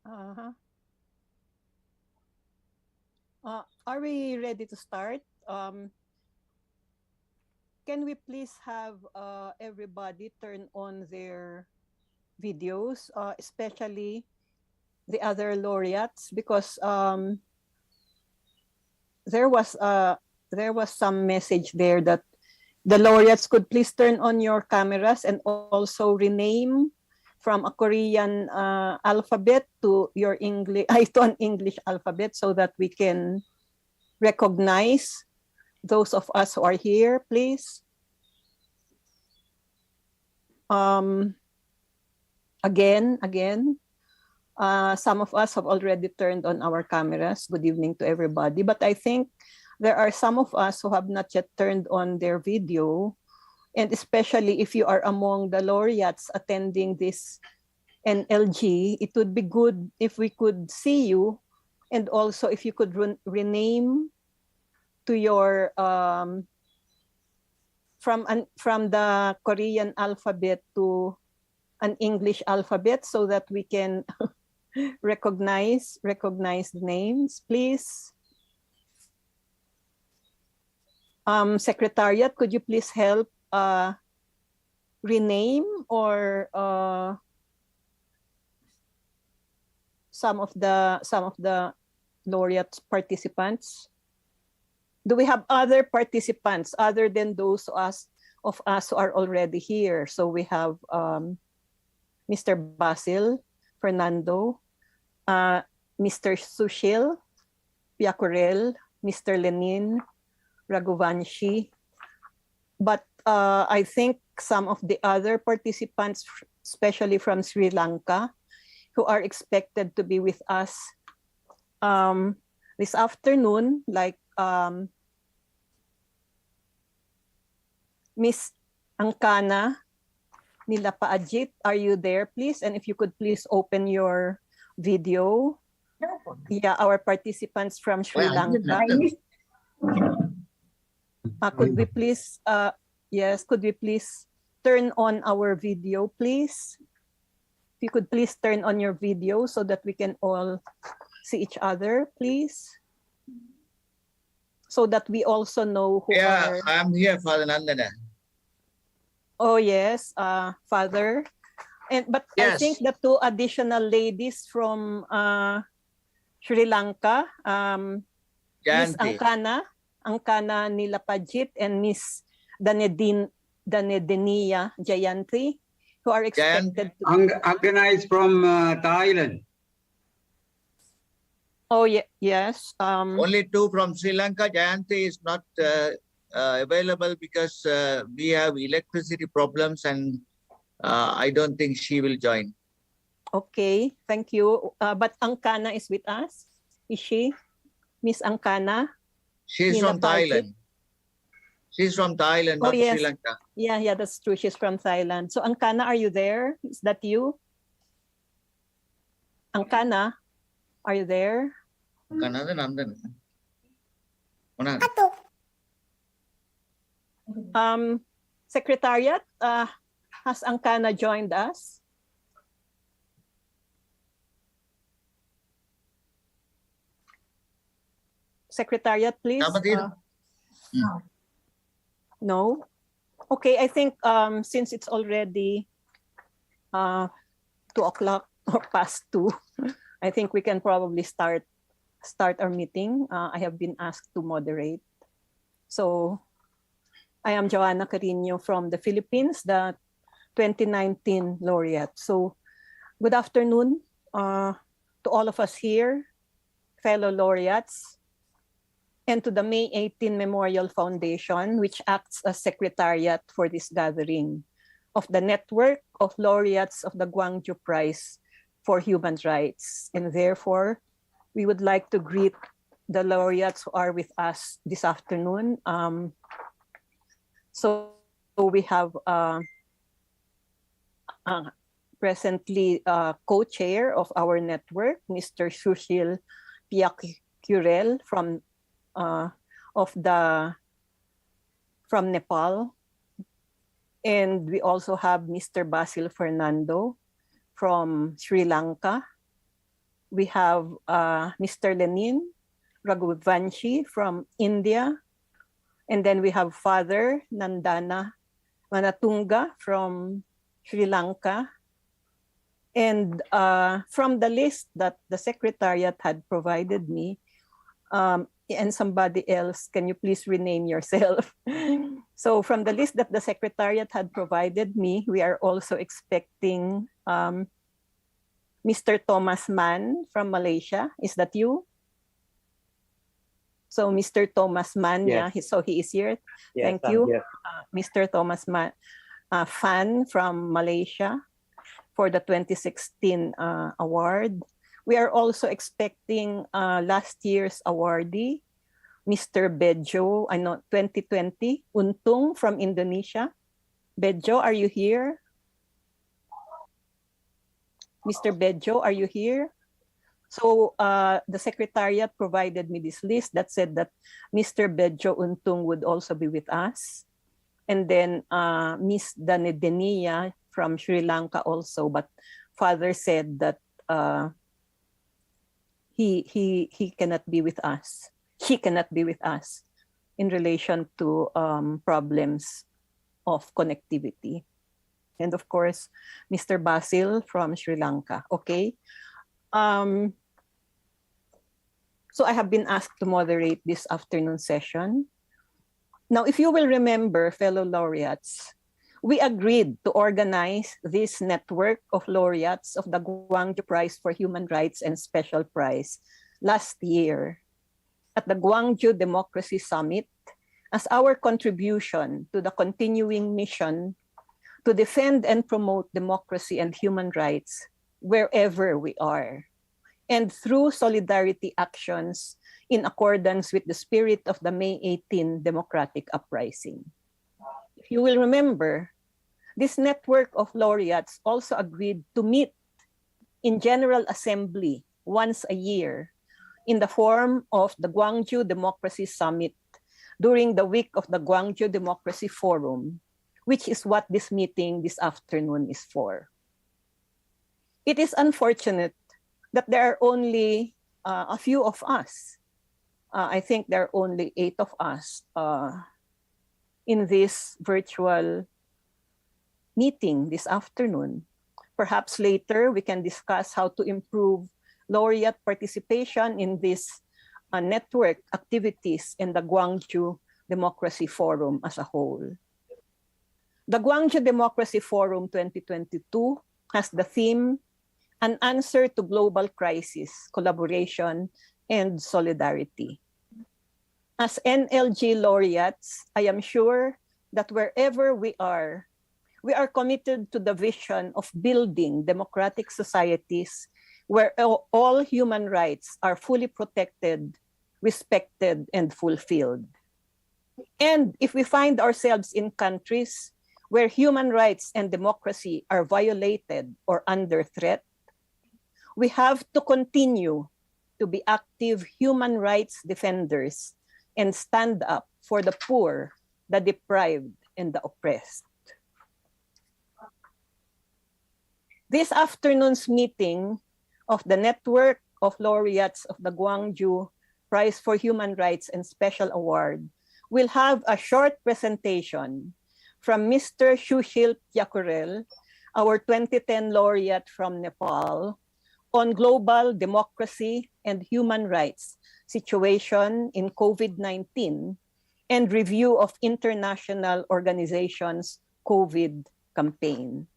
Uh-huh. Are we ready to start? Can we please have everybody turn on their videos, especially the other laureates, because there was some message there that the laureates could please turn on your cameras and also rename from a Korean alphabet to your English to an English alphabet, so that we can recognize those of us who are here, please. Again, some of us have already turned on our cameras. Good evening to everybody. But I think there are some of us who have not yet turned on their video. And especially if you are among the laureates attending this NLG, it would be good if we could see you, and also if you could rename to your from the Korean alphabet to an English alphabet, so that we can recognize the names, please. Secretariat, could you please help rename or some of the laureate participants? Do we have other participants other than those of us who are already here? So we have Mr. Basil Fernando, Mr. Sushil Piacorel, Mr. Lenin Raghuvanshi. But I think some of the other participants, especially from Sri Lanka, who are expected to be with us this afternoon, like Miss Angkana Nilapaajit, are you there, please? And if you could please open your video. Yeah, our participants from Sri Lanka. Could we please, yes, could we please turn on our video, please? If you could please turn on your video so that we can all see each other, please. So that we also know who are... I'm here, Father Nandana. Oh, yes, Father. But yes. I think the two additional ladies from Sri Lanka, Miss Angkana Nilapajit and Miss Danedenia Jayanti, who are expected to... Angkana is from Thailand. Oh, yes. Only two from Sri Lanka. Jayanti is not available because we have electricity problems, and I don't think she will join. Okay, thank you. But Angkana is with us. Is she? Miss Angkana? She's from Thailand. She's from Thailand, not yes. Sri Lanka. Yeah, that's true. She's from Thailand. So Angkana, are you there? Is that you? Angkana, are you there? Secretariat, has Angkana joined us? Secretariat, please. No? Okay, I think since it's already 2 o'clock or past 2, I think we can probably start our meeting. I have been asked to moderate. So I am Joanna Carino from the Philippines, the 2019 laureate. So good afternoon to all of us here, fellow laureates, and to the May 18 Memorial Foundation, which acts as secretariat for this gathering of the network of laureates of the Gwangju Prize for Human Rights. And therefore, we would like to greet the laureates who are with us this afternoon. So we have presently co-chair of our network, Mr. Sushil Piacorel from Nepal, and we also have Mr. Basil Fernando from Sri Lanka, we have Mr. Lenin Raghuvanshi from India. And then we have Father Nandana Manatunga from Sri Lanka. And from the list that the Secretariat had provided me, and somebody else, can you please rename yourself? So from the list that the Secretariat had provided me, we are also expecting Mr. Thomas Mann from Malaysia. Is that you? So Mr. Thomas Mann, Yes. yeah, so he is here. Yes, Thank I'm you. here. Mr. Thomas Mann, Fan from Malaysia for the 2016 award. We are also expecting last year's awardee, Mr. Bejo, 2020, Untung from Indonesia. Bejo, are you here? Mr. Bejo, are you here? So the Secretariat provided me this list that said that Mr. Bejo Untung would also be with us. And then Miss Danedenia from Sri Lanka also, but Father said that he cannot be with us. She cannot be with us in relation to problems of connectivity. And of course, Mr. Basil from Sri Lanka. Okay. So I have been asked to moderate this afternoon session. Now, if you will remember, fellow laureates, we agreed to organize this network of laureates of the Gwangju Prize for Human Rights and Special Prize last year at the Gwangju Democracy Summit as our contribution to the continuing mission to defend and promote democracy and human rights wherever we are, and through solidarity actions in accordance with the spirit of the May 18 Democratic Uprising. If you will remember, this network of laureates also agreed to meet in General Assembly once a year in the form of the Gwangju Democracy Summit during the week of the Gwangju Democracy Forum, which is what this meeting this afternoon is for. It is unfortunate that there are only a few of us. I think there are only 8 of us in this virtual meeting this afternoon. Perhaps later we can discuss how to improve laureate participation in this network activities in the Gwangju Democracy Forum as a whole. The Gwangju Democracy Forum 2022 has the theme, An Answer to Global Crisis, Collaboration, and Solidarity. As NLG laureates, I am sure that wherever we are committed to the vision of building democratic societies where all human rights are fully protected, respected, and fulfilled. And if we find ourselves in countries where human rights and democracy are violated or under threat, we have to continue to be active human rights defenders and stand up for the poor, the deprived, and the oppressed. This afternoon's meeting of the Network of Laureates of the Gwangju Prize for Human Rights and Special Award will have a short presentation from Mr. Sushil Thakurel, our 2010 laureate from Nepal, on global democracy and human rights situation in COVID-19 and review of international organizations' COVID campaign.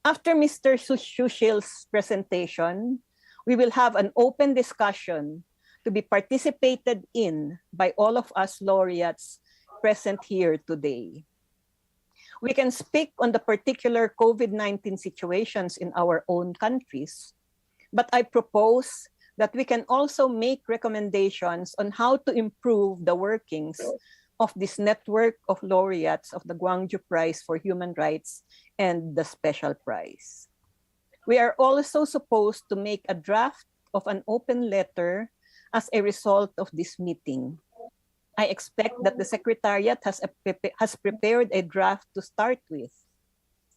After Mr. Sushil's presentation, we will have an open discussion to be participated in by all of us laureates present here today. We can speak on the particular COVID-19 situations in our own countries, but I propose that we can also make recommendations on how to improve the workings of this network of laureates of the Gwangju Prize for Human Rights and the Special Prize. We are also supposed to make a draft of an open letter as a result of this meeting. I expect that the Secretariat has prepared a draft to start with.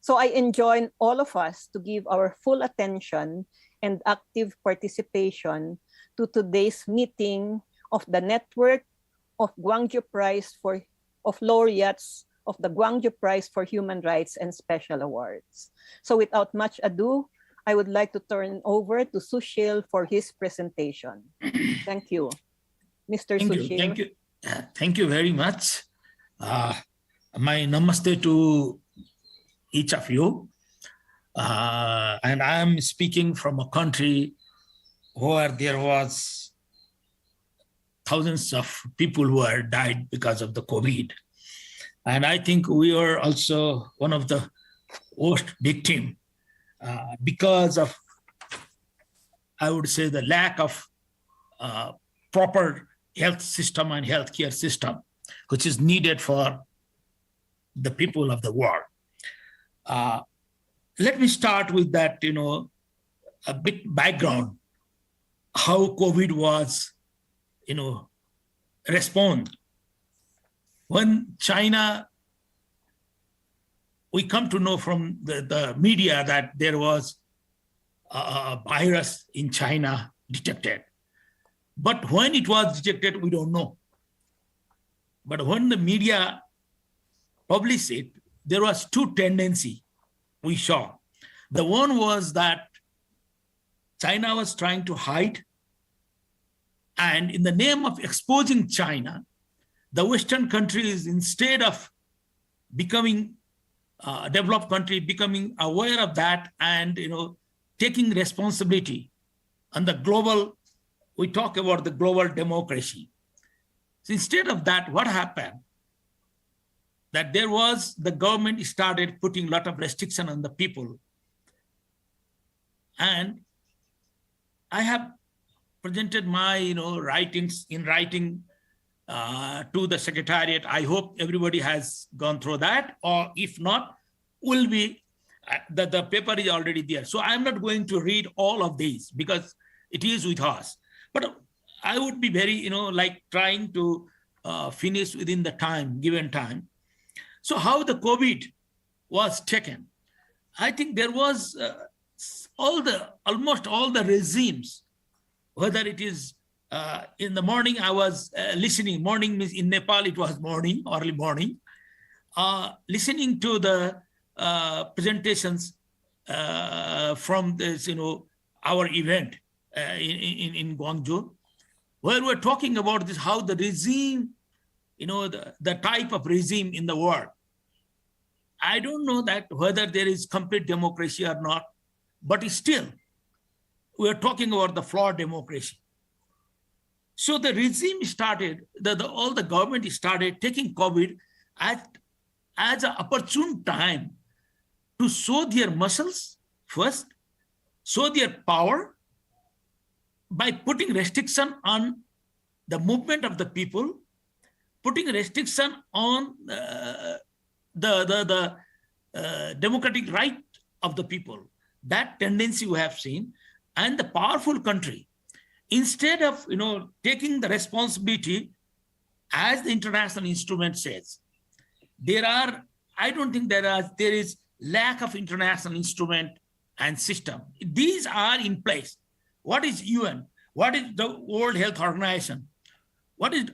So I enjoin all of us to give our full attention and active participation to today's meeting of the network of Gwangju Prize of laureates of the Gwangju Prize for Human Rights and Special Awards. So without much ado, I would like to turn over to Sushil for his presentation. Thank you. Mr. Sushil. Thank you very much. My namaste to each of you. And I'm speaking from a country where there was thousands of people who had died because of the COVID. And I think we are also one of the worst victims because of, I would say, the lack of proper health system and healthcare system, which is needed for the people of the world. Let me start with that, a bit background, how COVID was, respond. When China, we come to know from the media that there was a virus in China detected. But when it was detected, we don't know. But when the media published it, there was two tendencies we saw. The one was that China was trying to hide, and in the name of exposing China, the Western countries, instead of becoming a developed country, becoming aware of that and taking responsibility on the global, we talk about the global democracy. So instead of that, what happened? That there was, the government started putting a lot of restriction on the people. And I have presented my writings in writing to the Secretariat. I hope everybody has gone through that, or if not, will be, the paper is already there. So I'm not going to read all of these because it is with us. But I would be very, trying to finish within the given time. So how the COVID was taken, I think there was almost all the regimes, whether it is in the morning, I was listening, morning means in Nepal, it was morning, early morning, listening to the presentations from this, our event in Guangzhou, where we're talking about this, how the regime, the type of regime in the world. I don't know that whether there is complete democracy or not, but still, we're talking about the flawed democracy. So the regime started, all the government started taking COVID as an opportune time to show their muscles first, show their power by putting restriction on the movement of the people, putting restriction on the democratic right of the people. That tendency we have seen, and the powerful country, instead of taking the responsibility, as the international instrument says, I don't think there is lack of international instrument and system. These are in place. What is UN? What is the World Health Organization? What is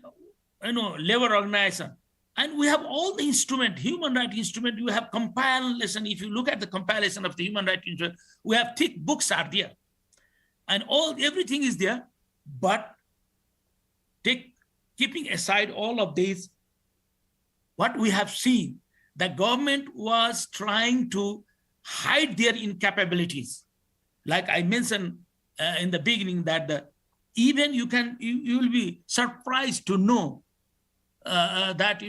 Labor Organization? And we have all the instrument, human rights instrument. We have compilation. If you look at the compilation of the human rights instrument, we have thick books are there, and everything is there. But keeping aside all of these, what we have seen, the government was trying to hide their incapabilities. Like I mentioned in the beginning, that even you will be surprised to know that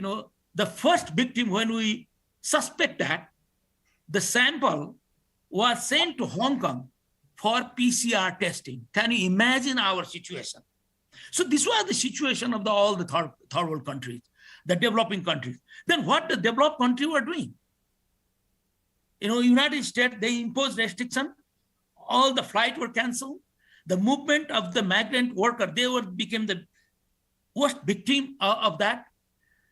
the first victim, when we suspect that, the sample was sent to Hong Kong for PCR testing. Can you imagine our situation? So this was the situation of all the third world countries, the developing countries. Then what the developed country were doing? United States, they imposed restriction. All the flights were canceled. The movement of the migrant worker, became the worst victim of that.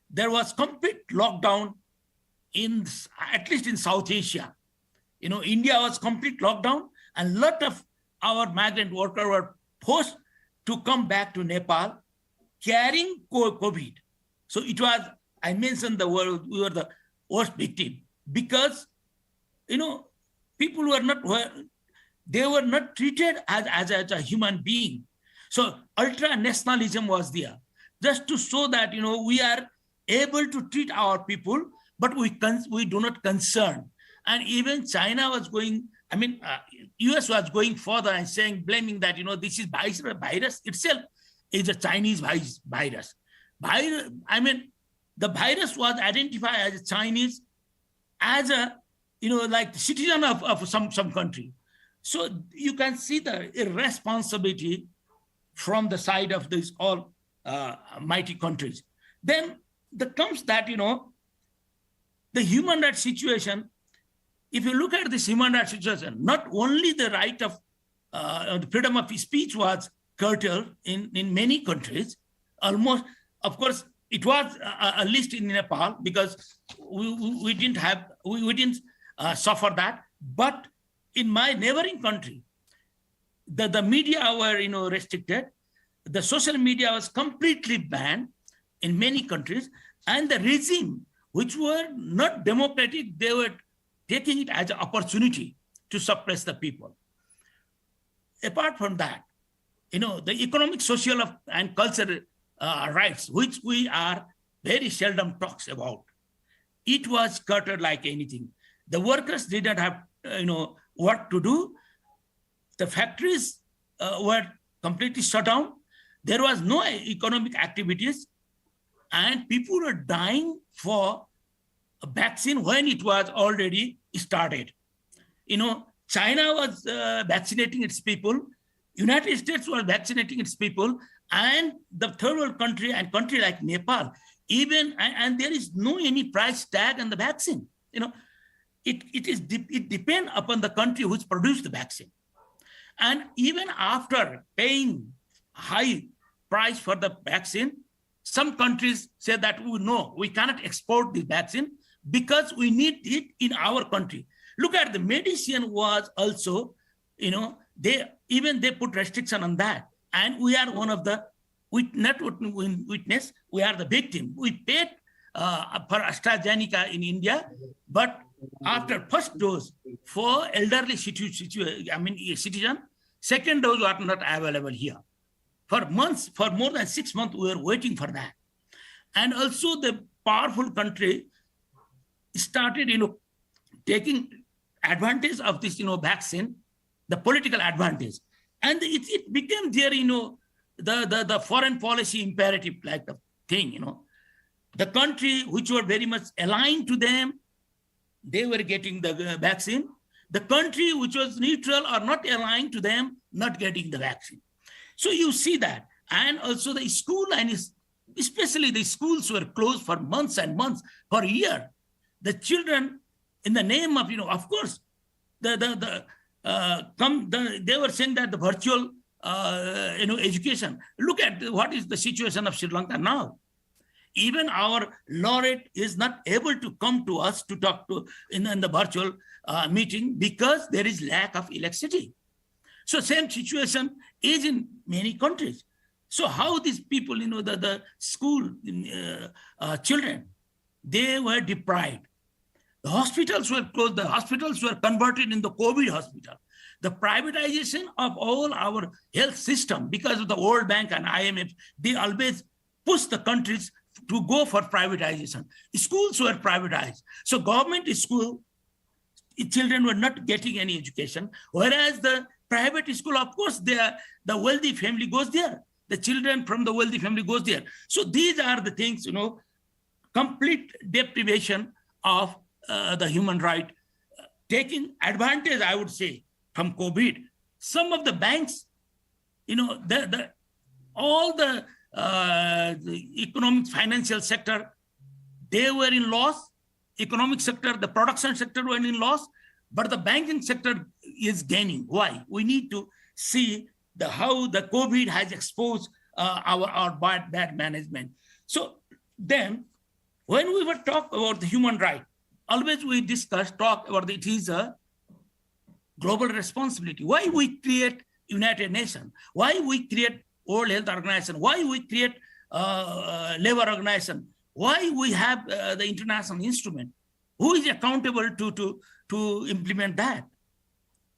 There was complete lockdown at least in South Asia. India was complete lockdown, and lot of our migrant workers were forced to come back to Nepal carrying COVID. So it was, I mentioned the word, we were the worst victim because, people were not, they were not treated as a human being. So ultra-nationalism was there, just to show that, we are able to treat our people, but we do not concern. And even China was going, US was going further and saying, blaming that, this is virus itself is a Chinese virus. The virus was identified as a Chinese, as a, like citizen of some country. So you can see the irresponsibility from the side of these all mighty countries. Then there comes that, the human rights situation. If you look at this human rights situation, not only the right of the freedom of speech was curtailed in many countries, almost, of course, it was a list in Nepal because we didn't suffer that. But in my neighboring country, the media were restricted. The social media was completely banned in many countries, and the regime, which were not democratic, they were taking it as an opportunity to suppress the people. Apart from that, the economic, social, and cultural rights, which we are very seldom talks about, it was curtailed like anything. The workers did not have, work to do. The factories were completely shut down. There was no economic activities, and people were dying for a vaccine when it was already started. China was vaccinating its people, United States was vaccinating its people, and the third world country and country like Nepal, even, and there is no any price tag on the vaccine. It depends upon the country which produced the vaccine. And even after paying high price for the vaccine, some countries say that we cannot export the vaccine because we need it in our country. Look at the medicine was also, they put restriction on that. And we are one of the witness, we are the victim. We paid for AstraZeneca in India, but after first dose for elderly citizen, second dose was not available here. For months, for more than 6 months, we were waiting for that. And also the powerful country started, taking advantage of this, vaccine, the political advantage. And it became their, the foreign policy imperative like the thing, The country which were very much aligned to them, they were getting the vaccine. The country which was neutral or not aligned to them, not getting the vaccine. So you see that. And also the school, and especially the schools were closed for months and months, for a year. The children, in the name of, of course, they were saying that the virtual, education. Look at what is the situation of Sri Lanka now. Even our laureate is not able to come to us to talk to in the virtual meeting because there is lack of electricity. So same situation is in many countries. So how these people, the school children, they were deprived. The hospitals were closed. The hospitals were converted into COVID hospital. The privatization of all our health system, because of the World Bank and IMF, they always push the countries to go for privatization. Schools were privatized. So government school, children were not getting any education, whereas the private school, of course, the wealthy family goes there. The children from the wealthy family goes there. So these are the things, complete deprivation of the human right, taking advantage, I would say, from COVID. Some of the banks, all the economic financial sector, they were in loss. Economic sector, the production sector were in loss, but the banking sector is gaining. Why? We need to see how the COVID has exposed our bad management. So then, when we were talking about the human right, always we talk about it is a global responsibility. Why we create United Nations? Why we create World Health Organization? Why we create labor organization? Why we have the international instrument? Who is accountable to implement that?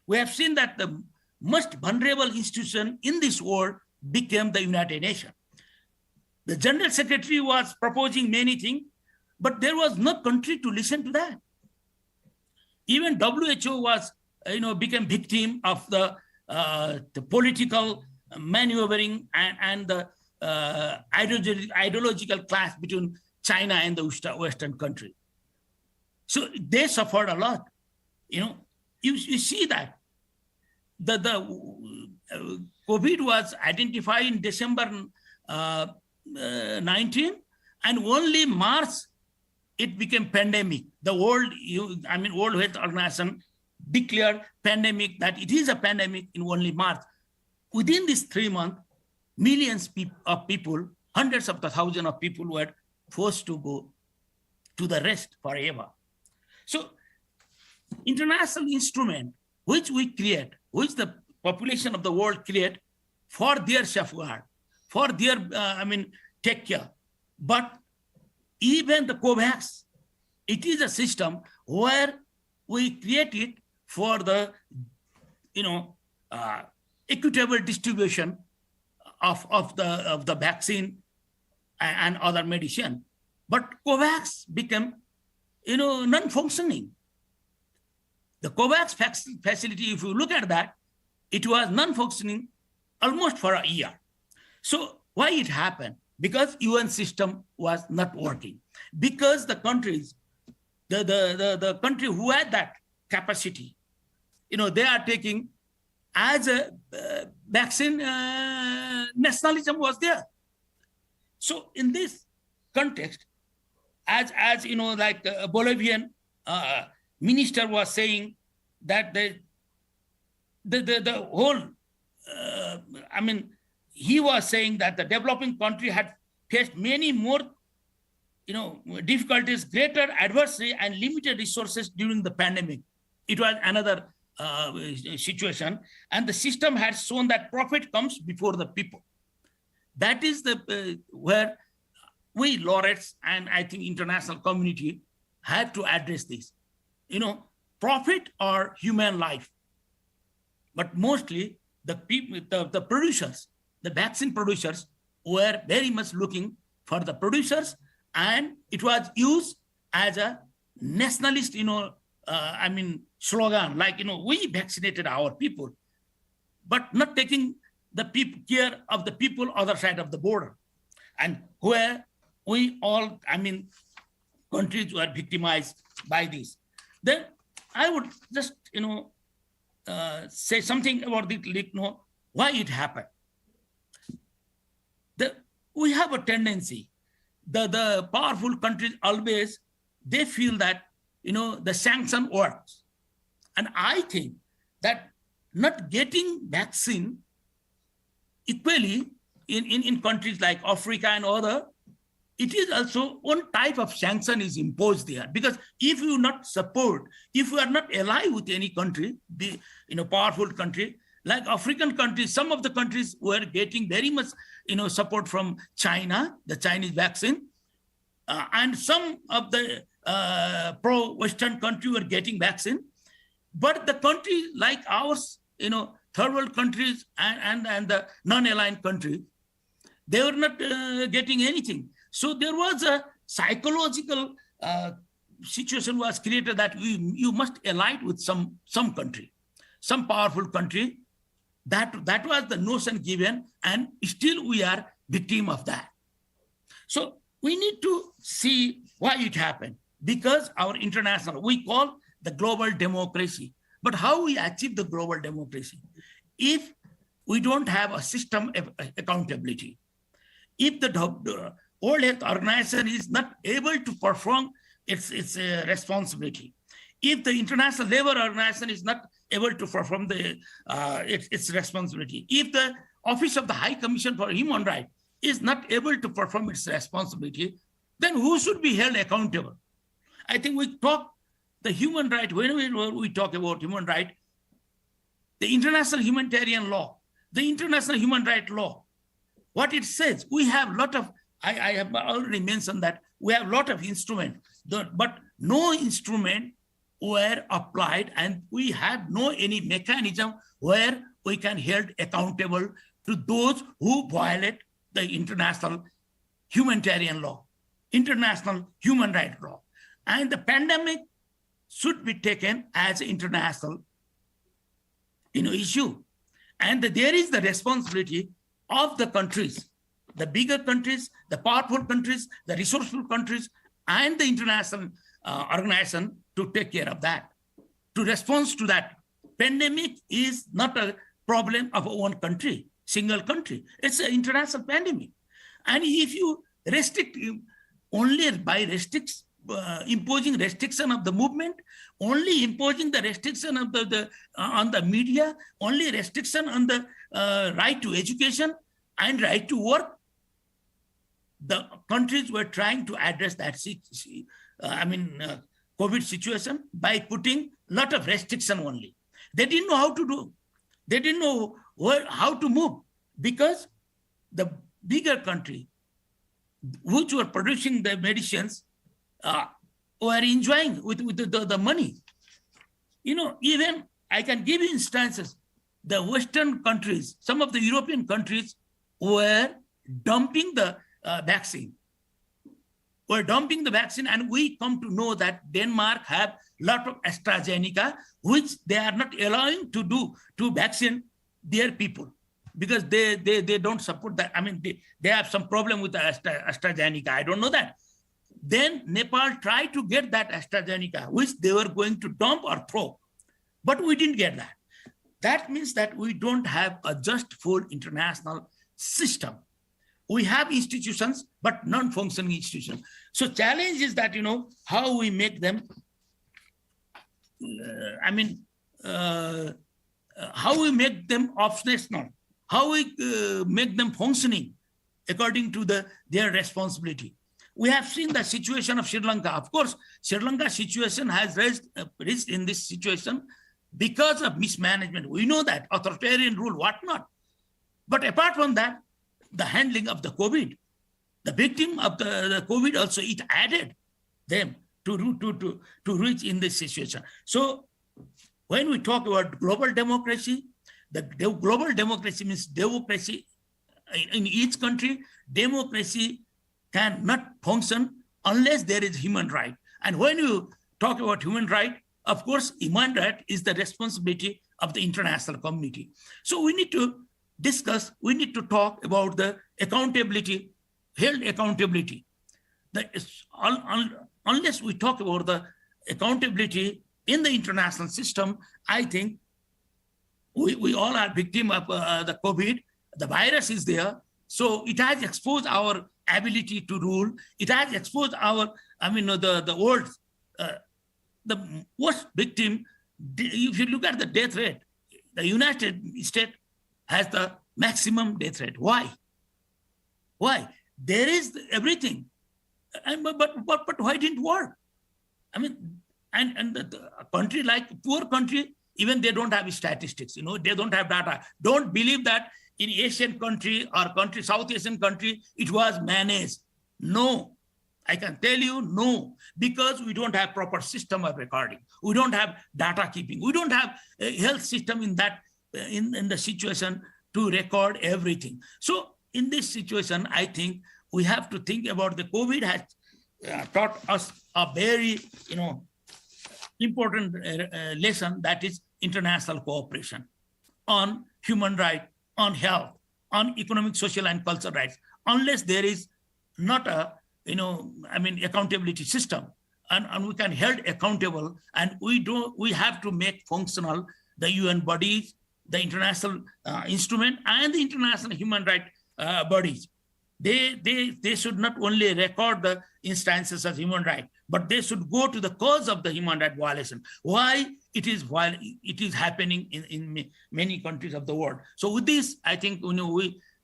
We have seen that the most vulnerable institution in this world became the United Nations. The General Secretary was proposing many things, but there was no country to listen to that. Even WHO was, became victim of the political maneuvering and the ideological clash between China and the Western country. So they suffered a lot. You see that the COVID was identified in December 19, and only March it became pandemic. The World Health Organization declared pandemic, that it is a pandemic in only March. Within this 3 months, millions of people, hundreds of thousands of people were forced to go to the rest forever. So international instrument which we create, which the population of the world create for their safeguard, for their, take care. But even the COVAX, it is a system where we create it for the, equitable distribution of the vaccine and other medicine. But COVAX became, non-functioning. The COVAX facility, if you look at that, it was non-functioning almost for a year. So why it happened? Because UN system was not working. Because the countries, the country who had that capacity, they are taking as a vaccine, nationalism was there. So in this context, as like a Bolivian minister was saying that the whole, he was saying that the developing country had faced many more, difficulties, greater adversity and limited resources during the pandemic. It was another situation, and the system had shown that profit comes before the people. That is where we laureates and I think international community had to address this. Profit or human life. But mostly the people, the producers, the vaccine producers were very much looking for the producers, and it was used as a nationalist, slogan, like, we vaccinated our people, but not taking the care of the people other side of the border. And where we all, countries were victimized by this. Then I would just, say something about why it happened. We have a tendency, the powerful countries always, they feel that, the sanction works. And I think that not getting vaccine equally in countries like Africa and other, it is also one type of sanction is imposed there. Because if you not support, if you are not allied with any country, the powerful country, like African countries, some of the countries were getting very much support from China, the Chinese vaccine, and some of the pro-Western countries were getting vaccine. But the countries like ours, third world countries and the non-aligned countries, they were not getting anything. So there was a psychological situation was created that you must ally with some country, some powerful country. That was the notion given, and still we are victim of that. So we need to see why it happened. Because our international, we call the global democracy. But how we achieve the global democracy? If we don't have a system of accountability, if the World Health Organization is not able to perform its responsibility, if the International Labour Organization is not able to perform its responsibility, if the Office of the High Commission for Human Rights is not able to perform its responsibility, then who should be held accountable? I think we talk the human right, when we talk about human right, the international humanitarian law the international human rights law, what it says, we have a lot of, I have already mentioned that we have a lot of instruments, but no instrument were applied, and we have no any mechanism where we can held accountable to those who violate the international humanitarian law, international human rights law. And the pandemic should be taken as an international issue. And there is the responsibility of the countries, the bigger countries, the powerful countries, the resourceful countries, and the international organization to take care of that, to respond to that. Pandemic is not a problem of one country, single country. It's an international pandemic. And if you restrict only by imposing restriction of the movement, only imposing the restriction of on the media, only restriction on the right to education and right to work, the countries were trying to address that COVID situation by putting a lot of restriction only. They didn't know how to do. They didn't know how to move, because the bigger country, which were producing the medicines, were enjoying with the money. Even I can give you instances. The Western countries, some of the European countries were dumping the vaccine. And we come to know that Denmark have a lot of AstraZeneca, which they are not allowing to vaccine their people, because they don't support that. They have some problem with the AstraZeneca. I don't know that. Then Nepal tried to get that AstraZeneca, which they were going to dump or throw, but we didn't get that. That means that we don't have a just full international system. We have institutions, but non-functioning institutions. So challenge is that, how we make them, how we make them operational, how we make them functioning according to their responsibility. We have seen the situation of Sri Lanka. Of course, Sri Lanka situation has reached in this situation because of mismanagement. We know that, authoritarian rule, whatnot. But apart from that, the handling of the COVID, the victim of the COVID also, it added them to reach in this situation. So when we talk about global democracy, the global democracy means democracy in each country. Democracy cannot function unless there is human right. And when you talk about human right, of course, human right is the responsibility of the international community. So we need to discuss, we need to talk about the accountability, held accountability. Unless we talk about the accountability in the international system, I think we all are victim of the COVID. The virus is there. So it has exposed our ability to rule. It has exposed our, the world, the worst victim. If you look at the death rate, the United States has the maximum death rate. Why? There is everything, but why didn't it work? And the country like poor country, even they don't have statistics. They don't have data. Don't believe that in Asian country or South Asian country, it was managed. No, I can tell you no, because we don't have proper system of recording. We don't have data keeping. We don't have a health system in that. In the situation to record everything. So in this situation, I think we have to think about the COVID has taught us a very, important lesson, that is international cooperation on human rights, on health, on economic, social, and cultural rights. Unless there is not a, accountability system, and we can held accountable, and we have to make functional the UN bodies, the international instrument, and the international human rights bodies. They should not only record the instances of human rights, but they should go to the cause of the human rights violation. Why it is happening in many countries of the world. So with this, I think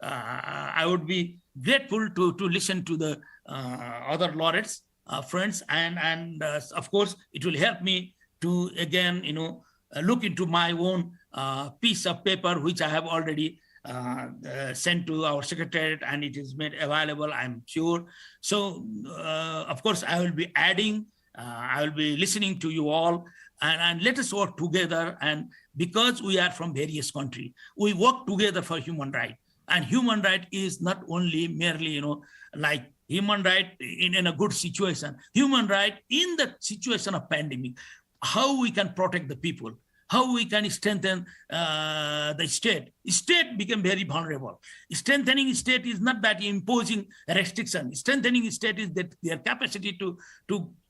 I would be grateful to listen to the other laureates, friends, and of course it will help me to again look into my own piece of paper, which I have already sent to our secretariat, and it is made available, I'm sure. So, of course, I will be adding, I will be listening to you all, and let us work together. And because we are from various countries, we work together for human rights. And human right is not only merely, like human right in a good situation, human right in the situation of pandemic, how we can protect the people, how we can strengthen the state. State became very vulnerable. Strengthening state is not that imposing restriction. Strengthening state is that their capacity to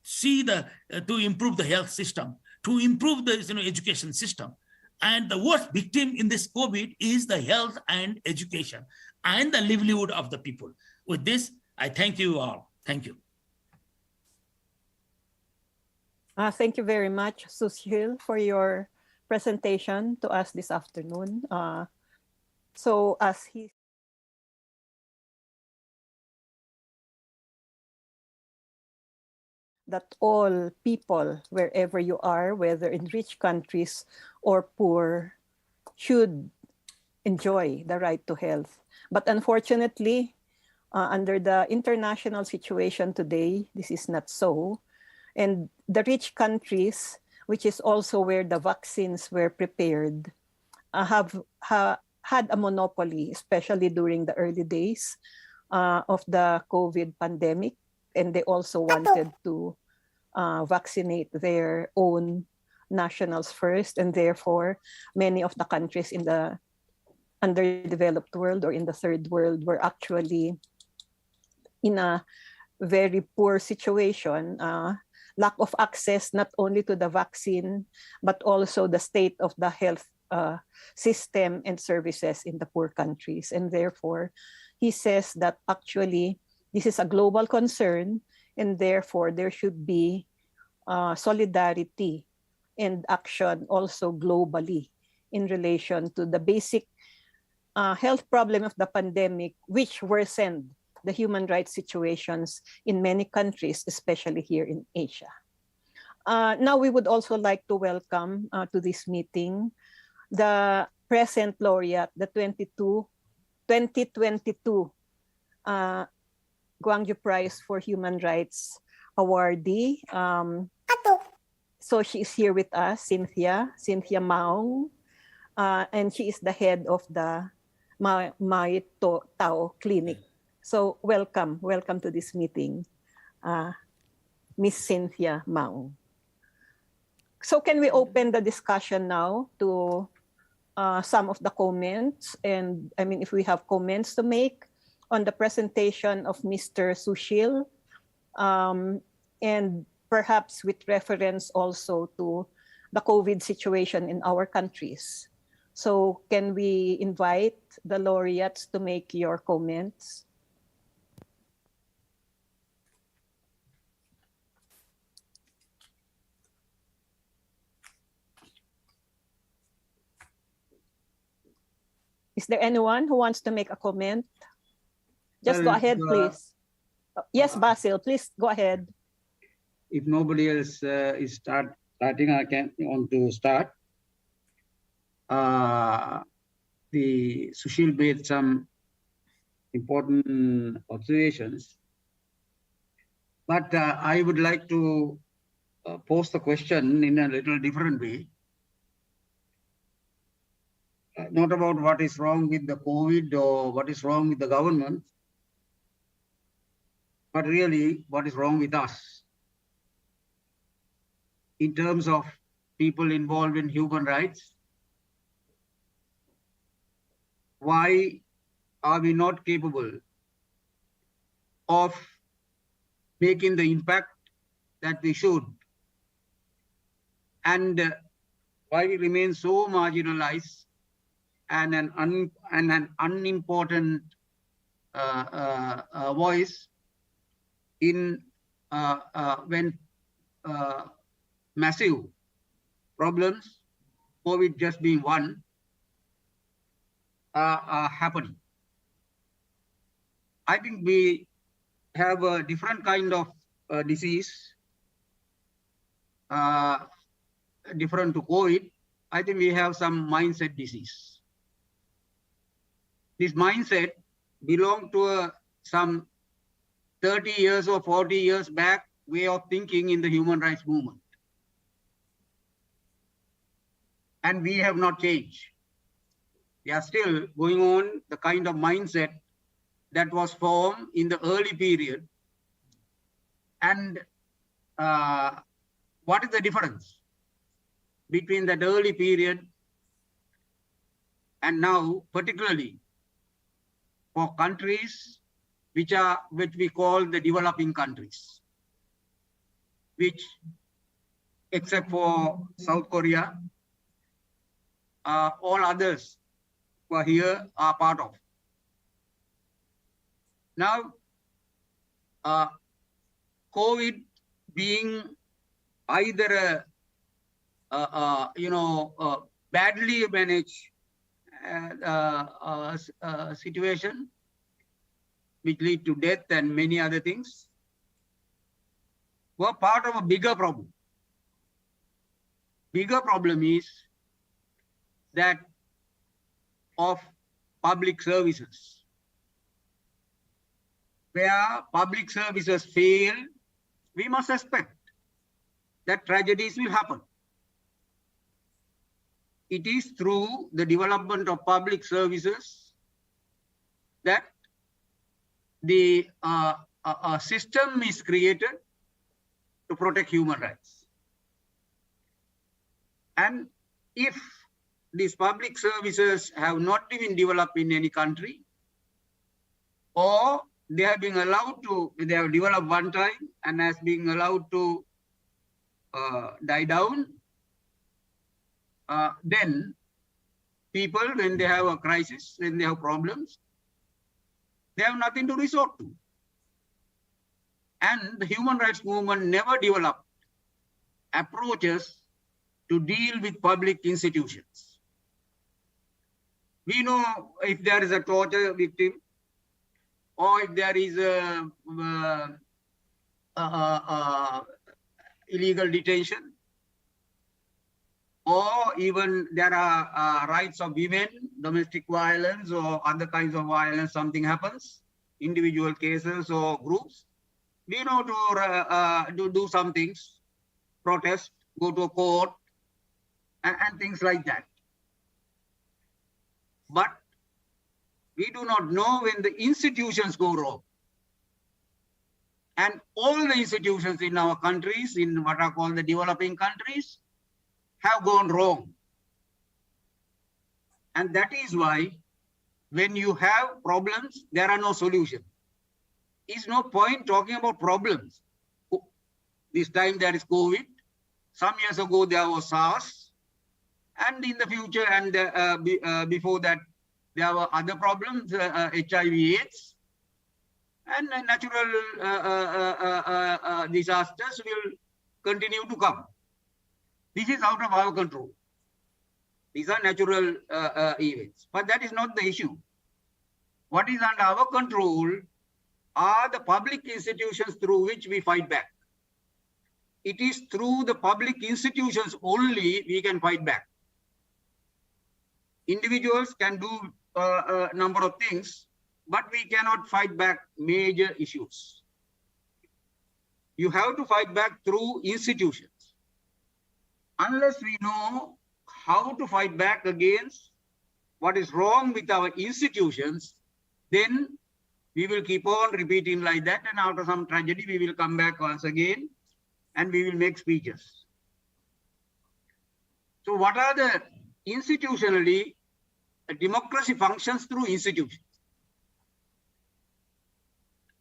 see to improve the health system, to improve the education system. And the worst victim in this COVID is the health and education and the livelihood of the people. With this, I thank you all. Thank you. Thank you very much, Sushil, for your presentation to us this afternoon. So as he that all people, wherever you are, whether in rich countries or poor, should enjoy the right to health. But unfortunately, under the international situation today, this is not so. And the rich countries, which is also where the vaccines were prepared, have had a monopoly, especially during the early days of the COVID pandemic. And they also wanted to vaccinate their own nationals first. And therefore, many of the countries in the underdeveloped world or in the third world were actually in a very poor situation. Lack of access not only to the vaccine, but also the state of the health system and services in the poor countries. And therefore, he says that actually this is a global concern, and therefore there should be solidarity and action also globally in relation to the basic health problem of the pandemic, which worsened the human rights situations in many countries, especially here in Asia. Now we would also like to welcome to this meeting the present laureate, the 2022 Gwangju Prize for Human Rights Awardee. So she is here with us, Cynthia Mao, and she is the head of the Mai Tao Clinic. So welcome to this meeting, Miss Cynthia Mao. So can we open the discussion now to some of the comments? And I mean, if we have comments to make on the presentation of Mr. Sushil, and perhaps with reference also to the COVID situation in our countries. So can we invite the laureates to make your comments? Is there anyone who wants to make a comment? Just go ahead, please. Yes, Basil, please go ahead. If nobody else is starting, I want to start. The Sushil made some important observations, but I would like to pose the question in a little different way. Not about what is wrong with the COVID or what is wrong with the government, but really what is wrong with us in terms of people involved in human rights. Why are we not capable of making the impact that we should? And why we remain so marginalized and an unimportant voice in when massive problems, COVID just being one, are happening. I think we have a different kind of disease, different to COVID. I think we have some mindset disease. this mindset belonged to some 30 years or 40 years back way of thinking in the human rights movement. And we have not changed. We are still going on the kind of mindset that was formed in the early period. And what is the difference between that early period and now, particularly for countries which we call the developing countries, which, except for South Korea, all others who are here are part of. Now, COVID being either badly managed situation which lead to death and many other things, were part of a bigger problem. Bigger problem is that of public services. Where public services fail, we must expect that tragedies will happen. It is through the development of public services that the system is created to protect human rights. And if these public services have not been developed in any country, or they have been allowed to, they have developed one time and has been allowed to die down, then people, when they have a crisis, when they have problems, they have nothing to resort to. And the human rights movement never developed approaches to deal with public institutions. We know if there is a torture victim, or if there is illegal detention, or even there are rights of women, domestic violence or other kinds of violence, something happens, individual cases or groups, we know to do some things, protest, go to a court, and things like that. But we do not know when the institutions go wrong. And all the institutions in our countries, in what are called the developing countries, have gone wrong. And that is why when you have problems, there are no solutions. It's no point talking about problems. This time there is COVID. Some years ago there was SARS. And in the future and before that, there were other problems, HIV/AIDS. And natural disasters will continue to come. This is out of our control. These are natural events, but that is not the issue. What is under our control are the public institutions through which we fight back. It is through the public institutions only we can fight back. Individuals can do a number of things, but we cannot fight back major issues. You have to fight back through institutions. Unless we know how to fight back against what is wrong with our institutions, then we will keep on repeating like that, and after some tragedy, we will come back once again and we will make speeches. So what are the institutionally, democracy functions through institutions.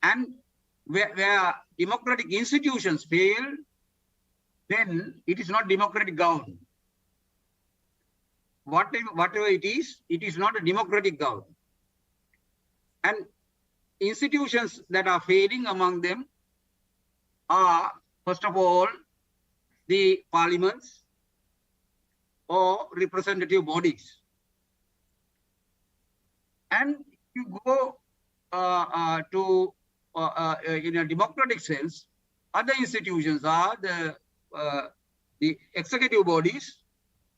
And where democratic institutions fail, then it is not democratic government. Whatever it is not a democratic government. And institutions that are failing among them are, first of all, the parliaments or representative bodies. And you go in a democratic sense, other institutions are the executive bodies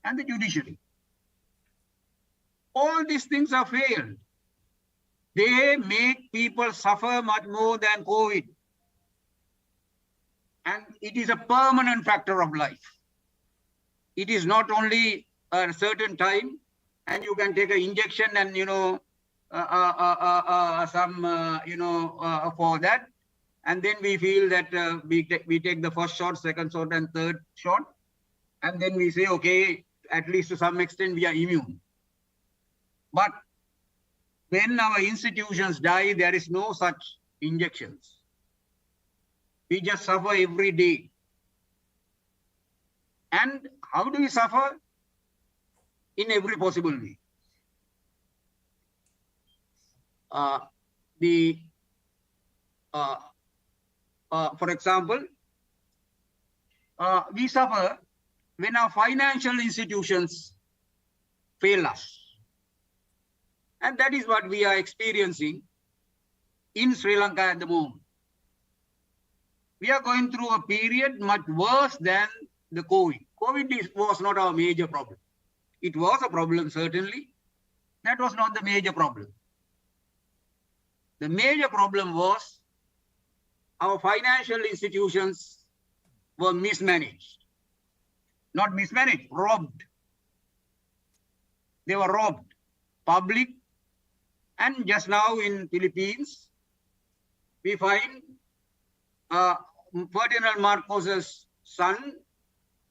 and the judiciary. All these things are failed. they make people suffer much more than COVID. And it is a permanent factor of life. It is not only a certain time, and you can take an injection and, for that. And then we feel that we take the first shot, second shot, and third shot. And then we say, okay, at least to some extent, we are immune. But when our institutions die, there is no such injections. We just suffer every day. And how do we suffer? In every possible way. For example, we suffer when our financial institutions fail us. And that is what we are experiencing in Sri Lanka at the moment. We are going through a period much worse than the COVID. COVID was not our major problem. It was a problem, certainly. That was not the major problem. The major problem was our financial institutions were mismanaged. Not mismanaged, robbed. They were robbed. Public. And just now in Philippines, we find Ferdinand Marcos's son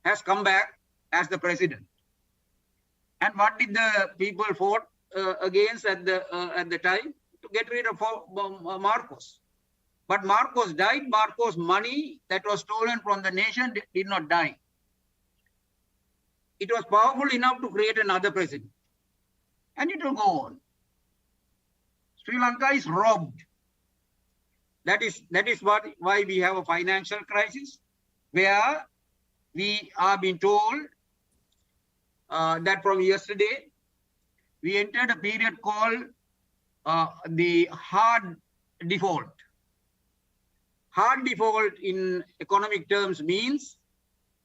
has come back as the president. And what did the people fought against at the time? To get rid of Marcos. But Marcos died. Marcos' money that was stolen from the nation did not die. It was powerful enough to create another president. And it will go on. Sri Lanka is robbed. That is why we have a financial crisis, where we are being told that from yesterday, we entered a period called the hard default. Hard default in economic terms means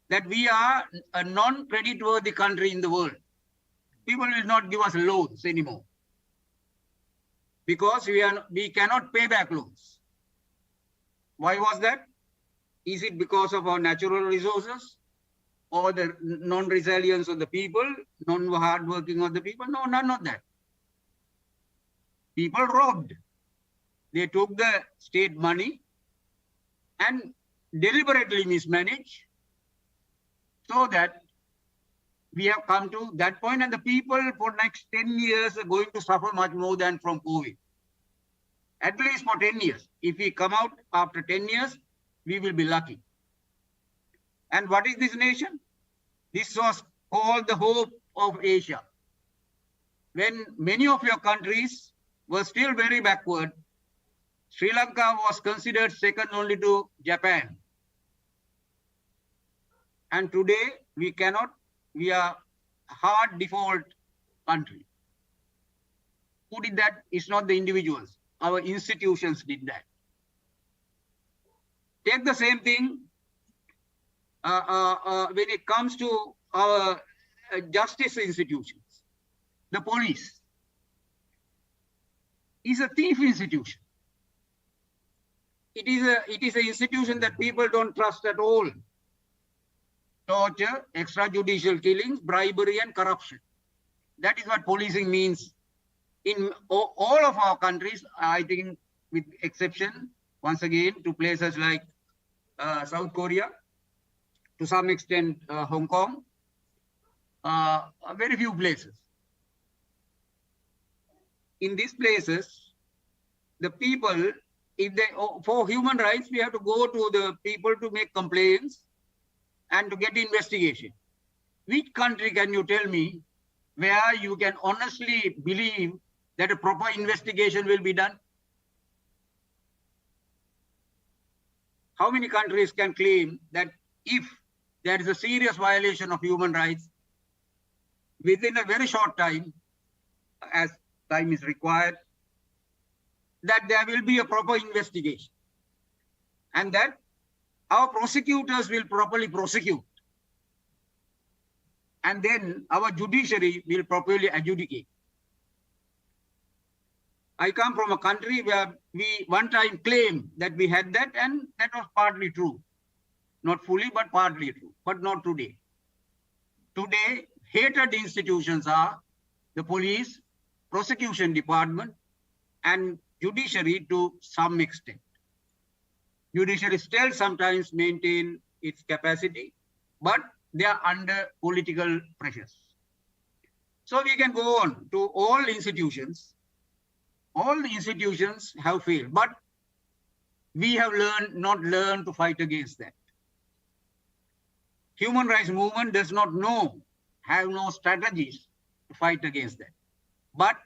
that we are a non-credit-worthy country in the world. People will not give us loans anymore because we cannot pay back loans. Why was that? Is it because of our natural resources or the non-resilience of the people, non-hardworking of the people? No, none of that. People robbed. They took the state money and deliberately mismanaged so that we have come to that point, and the people for next 10 years are going to suffer much more than from COVID. At least for 10 years. If we come out after 10 years, we will be lucky. And what is this nation? This was called the hope of Asia. When many of your countries were still very backward, Sri Lanka was considered second only to Japan. And today we are hard default country. Who did that? It's not the individuals. Our institutions did that. Take the same thing when it comes to our justice institutions. The police is a thief institution. It is an institution that people don't trust at all. Torture, extrajudicial killings, bribery, and corruption. That is what policing means in all of our countries, I think, with exception, once again, to places like South Korea, to some extent Hong Kong, very few places. In these places, the people, for human rights, we have to go to the people to make complaints and to get investigation. Which country can you tell me where you can honestly believe that a proper investigation will be done? How many countries can claim that if there is a serious violation of human rights, within a very short time, as time is required, that there will be a proper investigation and that our prosecutors will properly prosecute, and then our judiciary will properly adjudicate? I come from a country where we one time claimed that we had that, and that was partly true. Not fully, but partly true, but not today. Today, hated institutions are the police, prosecution department, and judiciary to some extent. Judiciary still sometimes maintain its capacity, but they are under political pressures. So we can go on to all institutions. All the institutions have failed, but we have not learned to fight against that. Human rights movement does not have no strategies to fight against that. But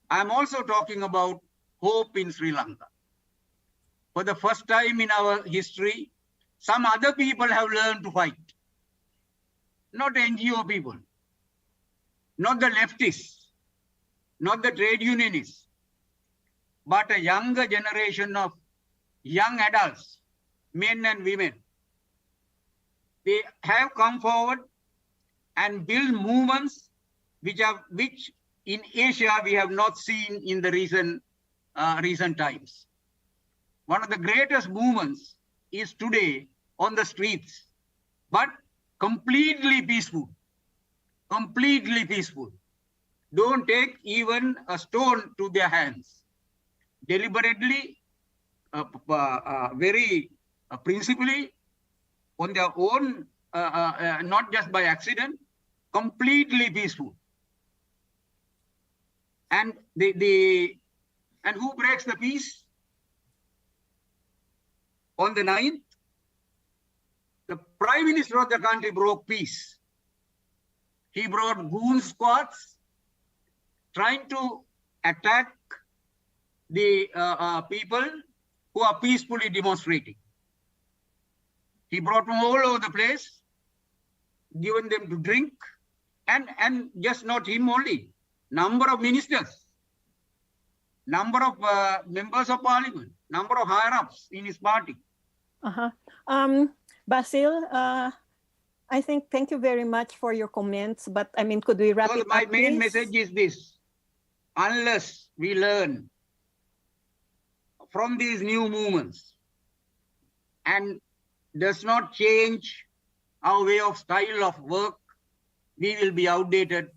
I'm also talking about hope in Sri Lanka. For the first time in our history, some other people have learned to fight. Not NGO people, not the leftists, not the trade unionists, but a younger generation of young adults, men and women. They have come forward and build movements which in Asia we have not seen in the recent times. One of the greatest movements is today on the streets, but completely peaceful. Completely peaceful. Don't take even a stone to their hands. Deliberately, very principally, on their own, not just by accident, completely peaceful. And and who breaks the peace? On the 9th, the Prime Minister of the country broke peace. He brought goon squads trying to attack the people who are peacefully demonstrating. He brought them all over the place, given them to drink, and just not him only, number of ministers, number of members of parliament, number of higher-ups in his party. Basil, I think thank you very much for your comments, but I mean, could we wrap it up, My main please? message is this: unless we learn from these new movements and does not change our way of style of work, we will be outdated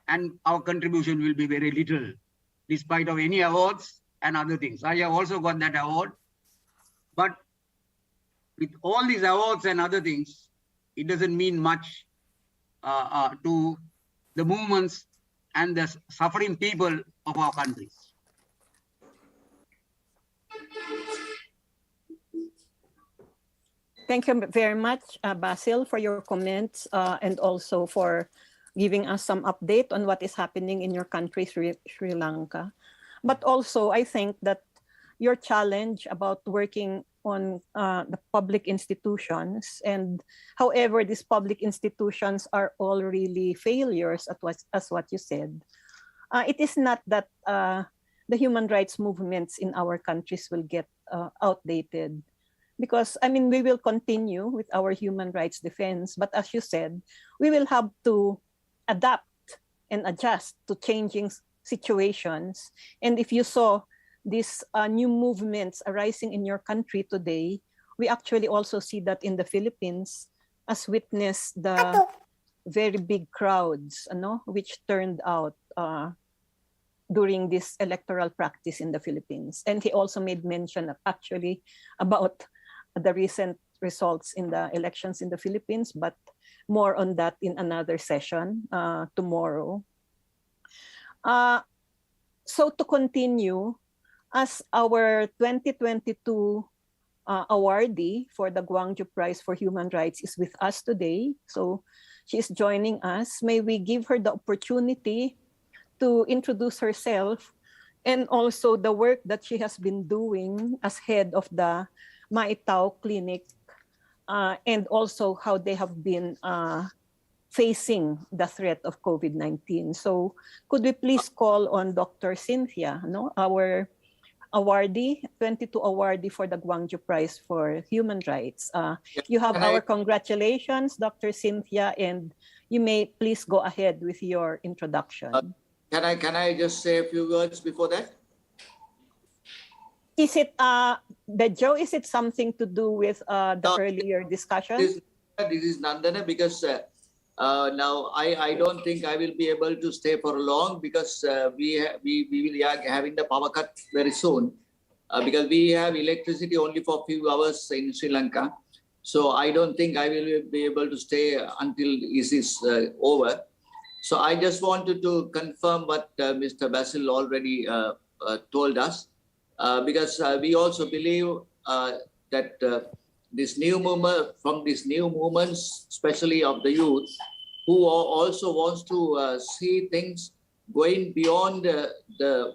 and our contribution will be very little, despite of any awards and other things. I have also got that award, but with all these awards and other things, it doesn't mean much to the movements and the suffering people of our countries. Thank you very much, Basil, for your comments and also for giving us some update on what is happening in your country, Sri Lanka. But also, I think that your challenge about working on the public institutions, and however these public institutions are all really failures, as what you said, it is not that the human rights movements in our countries will get outdated. Because, I mean, we will continue with our human rights defense, but as you said, we will have to adapt and adjust to changing situations. And if you saw these new movements arising in your country today, we actually also see that in the Philippines, as witness the very big crowds, which turned out during this electoral practice in the Philippines. And he also made mention actually about the recent results in the elections in the Philippines, but more on that in another session tomorrow. So to continue, as our 2022 awardee for the Gwangju Prize for Human Rights is with us today, so she's joining us, may we give her the opportunity to introduce herself and also the work that she has been doing as head of the Maitao Clinic, and also how they have been facing the threat of COVID-19. So could we please call on Dr. Cynthia, our awardee, 22 awardee for the Gwangju Prize for Human Rights. You have our congratulations, Dr. Cynthia, and you may please go ahead with your introduction. Can I just say a few words before that? Is it, Bejo, is it something to do with the No, earlier discussion? This is Nandana, because now I don't think I will be able to stay for long, because we will be having the power cut very soon, because we have electricity only for a few hours in Sri Lanka. So I don't think I will be able to stay until this is over. So I just wanted to confirm what Mr. Basil already told us, because we also believe that this new movement, from these new movements, especially of the youth, who also wants to see things going beyond the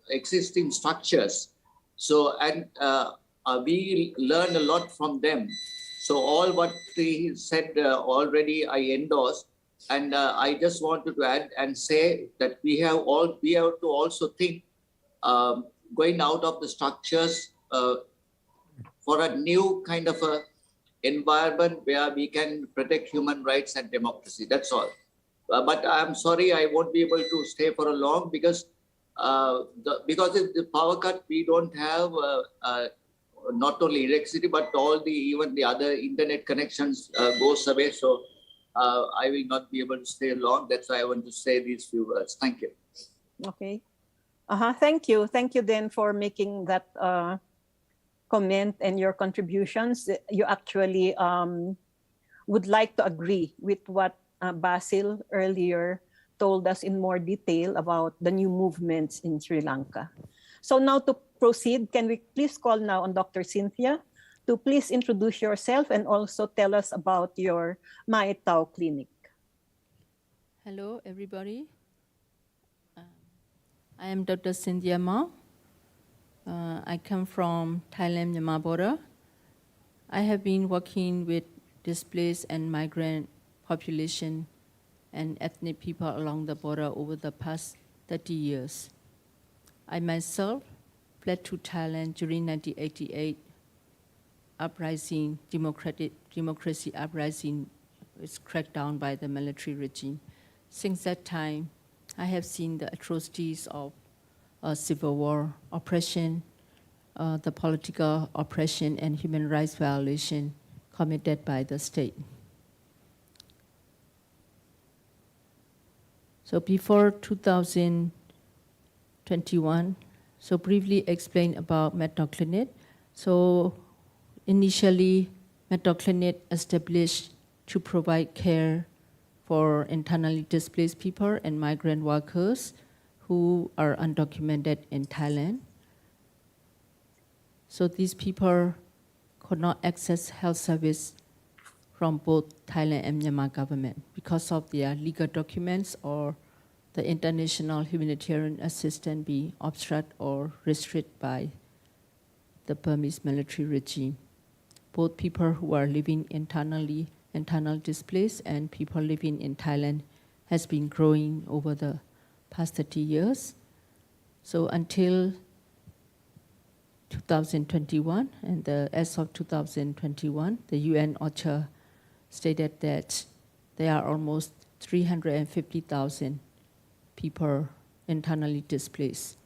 existing structures. So, and we learn a lot from them. So all what he said already I endorse, and I just wanted to add and say that we have to also think going out of the structures for a new kind of a environment where we can protect human rights and democracy. That's all. But I'm sorry, I won't be able to stay for a long, because because of the power cut, we don't have not only electricity, but even the other internet connections goes away. So I will not be able to stay long. That's why I want to say these few words. Thank you. Okay. Thank you. Thank you then for making that comment and your contributions. You actually would like to agree with what Basil earlier told us in more detail about the new movements in Sri Lanka. So now to proceed, can we please call now on Dr. Cynthia to please introduce yourself and also tell us about your Mai Tao Clinic. Hello, everybody. I am Dr. Cynthia Mao. I come from Thailand-Myanmar border. I have been working with displaced and migrant population and ethnic people along the border over the past 30 years. I myself fled to Thailand during 1988 uprising, democracy uprising was cracked down by the military regime. Since that time, I have seen the atrocities of civil war, oppression, the political oppression and human rights violation committed by the state. So before 2021, so briefly explain about Mai-Tao Clinic. So initially, Mai-Tao Clinic established to provide care for internally displaced people and migrant workers who are undocumented in Thailand. So these people could not access health service from both Thailand and Myanmar government because of their legal documents or the international humanitarian assistance be obstructed or restricted by the Burmese military regime. Both people who are living internally displaced and people living in Thailand has been growing over the past 30 years. So until 2021, and as of 2021, the UN OCHA stated that there are almost 350,000 people internally displaced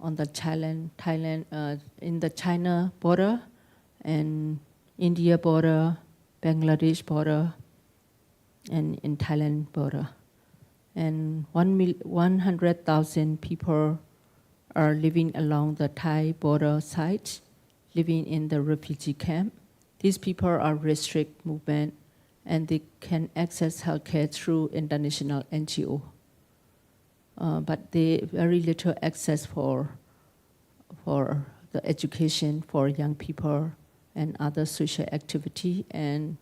on the in the China border and India border, Bangladesh border, and in Thailand border. And 100,000 people are living along the Thai border side, living in the refugee camp. These people are restricted movement and they can access healthcare through international NGO. But they very little access for the education for young people and other social activity and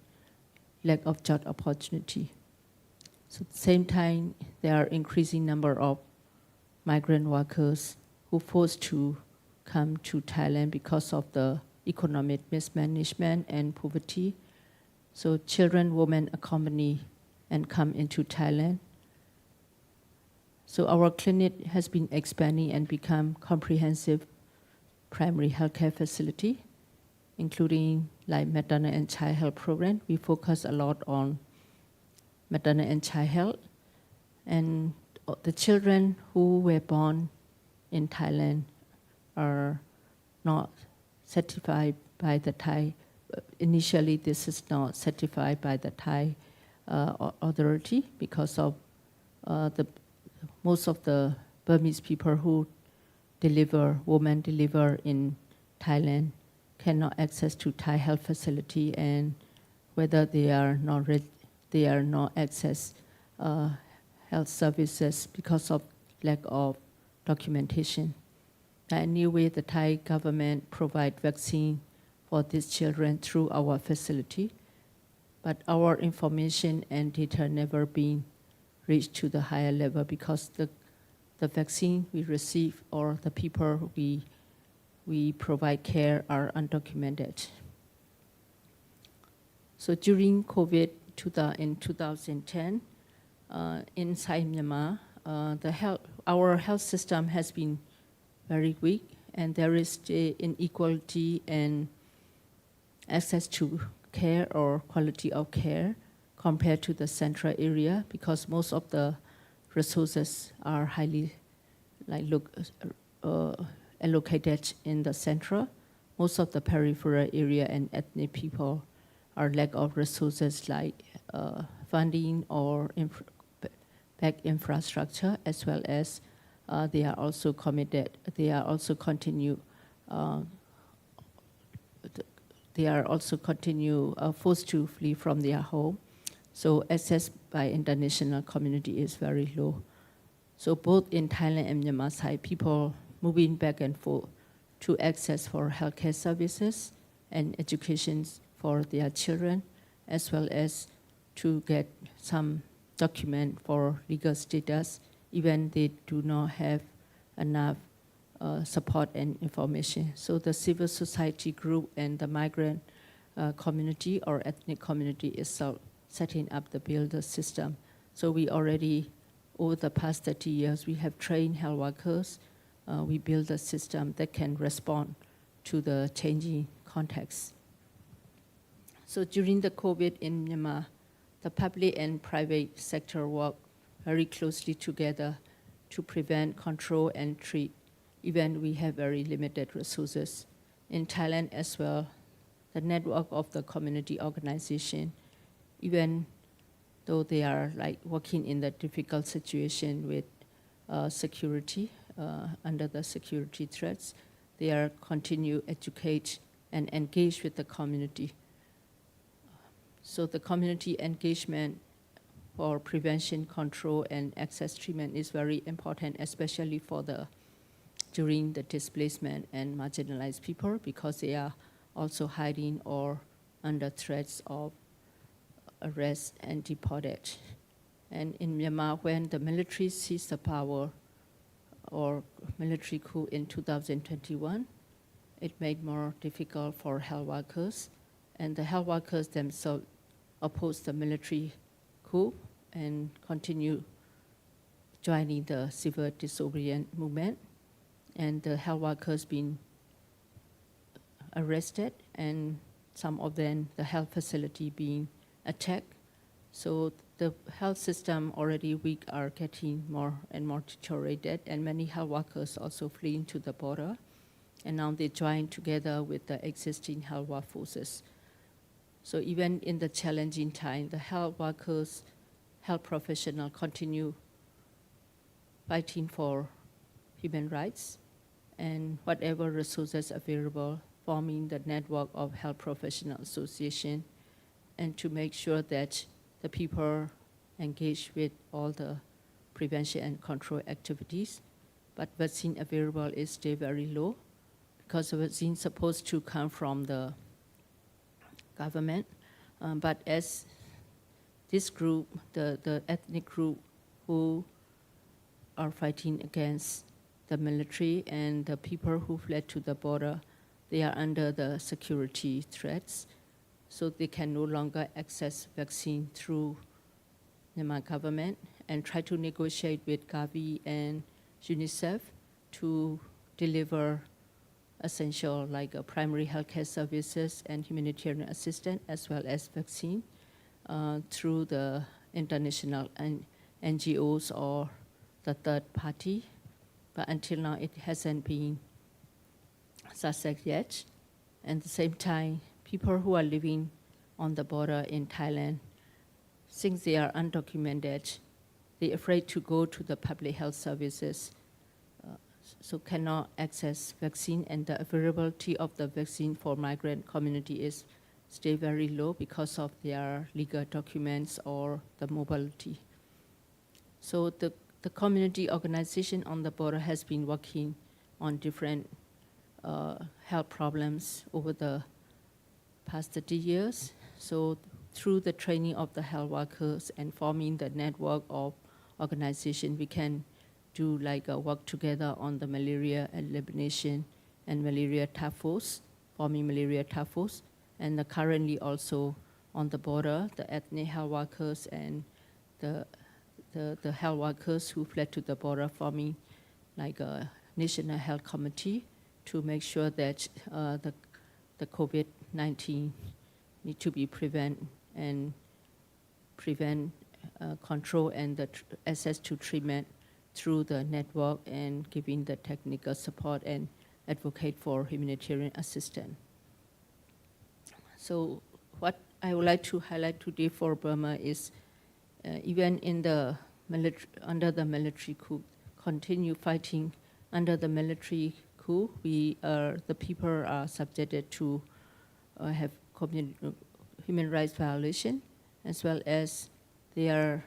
lack of job opportunity. So at the same time, there are increasing number of migrant workers who forced to come to Thailand because of the economic mismanagement and poverty. So children, women accompany and come into Thailand. So our clinic has been expanding and become comprehensive primary healthcare facility, including like maternal and child health program. We focus a lot on maternal and child health. And the children who were born in Thailand are not certified by the Thai. Initially, this is not certified by the Thai authority because of most of the Burmese people who women deliver in Thailand cannot access to Thai health facility, and whether they are not access health services because of lack of documentation. Anyway, the Thai government provide vaccine for these children through our facility, but our information and data never been reached to the higher level because the vaccine we receive or the people we provide care are undocumented. So during COVID in 2010, inside Myanmar, our health system has been very weak, and there is inequality and access to care or quality of care compared to the central area because most of the resources are highly allocated in the central. Most of the peripheral area and ethnic people are lack of resources like funding or back infrastructure, as well as they are also committed. They are also continue forced to flee from their home. So access by international community is very low. So both in Thailand and Myanmar side, people moving back and forth to access for healthcare services and education for their children, as well as to get some document for legal status, even they do not have enough support and information. So the civil society group and the migrant community or ethnic community is setting up the builder system. So we already, over the past 30 years, we have trained health workers. We build a system that can respond to the changing context. So during the COVID in Myanmar, the public and private sector work very closely together to prevent, control, and treat, even we have very limited resources. In Thailand as well, the network of the community organization, even though they are working in the difficult situation with security, under the security threats, they are continue educate and engage with the community. So the community engagement for prevention, control, and access treatment is very important, especially for during the displacement and marginalized people, because they are also hiding or under threats of arrest and deported. And in Myanmar, when the military seized the power or military coup in 2021, it made more difficult for health workers, and the health workers themselves opposed the military coup and continue joining the civil disobedience movement. And the health workers been arrested, and some of them, the health facility being attacked. So the health system already weak are getting more and more deteriorated, and many health workers also fleeing to the border. And now they join together with the existing health workforces. So even in the challenging time, the health workers, health professionals continue fighting for human rights and whatever resources available, forming the network of health professional association, and to make sure that the people engage with all the prevention and control activities. But vaccine available is still very low because the vaccine is supposed to come from the government. But as this group, the ethnic group who are fighting against the military and the people who fled to the border, they are under the security threats, so they can no longer access vaccine through Myanmar government, and try to negotiate with Gavi and UNICEF to deliver essential primary healthcare services and humanitarian assistance, as well as vaccine through the international NGOs or the third party. But until now, it hasn't been suspect yet. And at the same time, people who are living on the border in Thailand, since they are undocumented, they're afraid to go to the public health services, so cannot access vaccine, and the availability of the vaccine for migrant community is still very low because of their legal documents or the mobility. So the community organization on the border has been working on different health problems over the past 30 years. So through the training of the health workers and forming the network of organization, we can do like a work together on the malaria elimination and malaria task force, forming malaria task force. And currently also on the border, the ethnic health workers and the health workers who fled to the border, forming like a national health committee to make sure that the COVID-19 need to be prevent, control, and the access to treatment through the network, and giving the technical support and advocate for humanitarian assistance. So what I would like to highlight today for Burma is even in the under the military coup, continue fighting under the military coup, the people are subjected to have human rights violation, as well as they are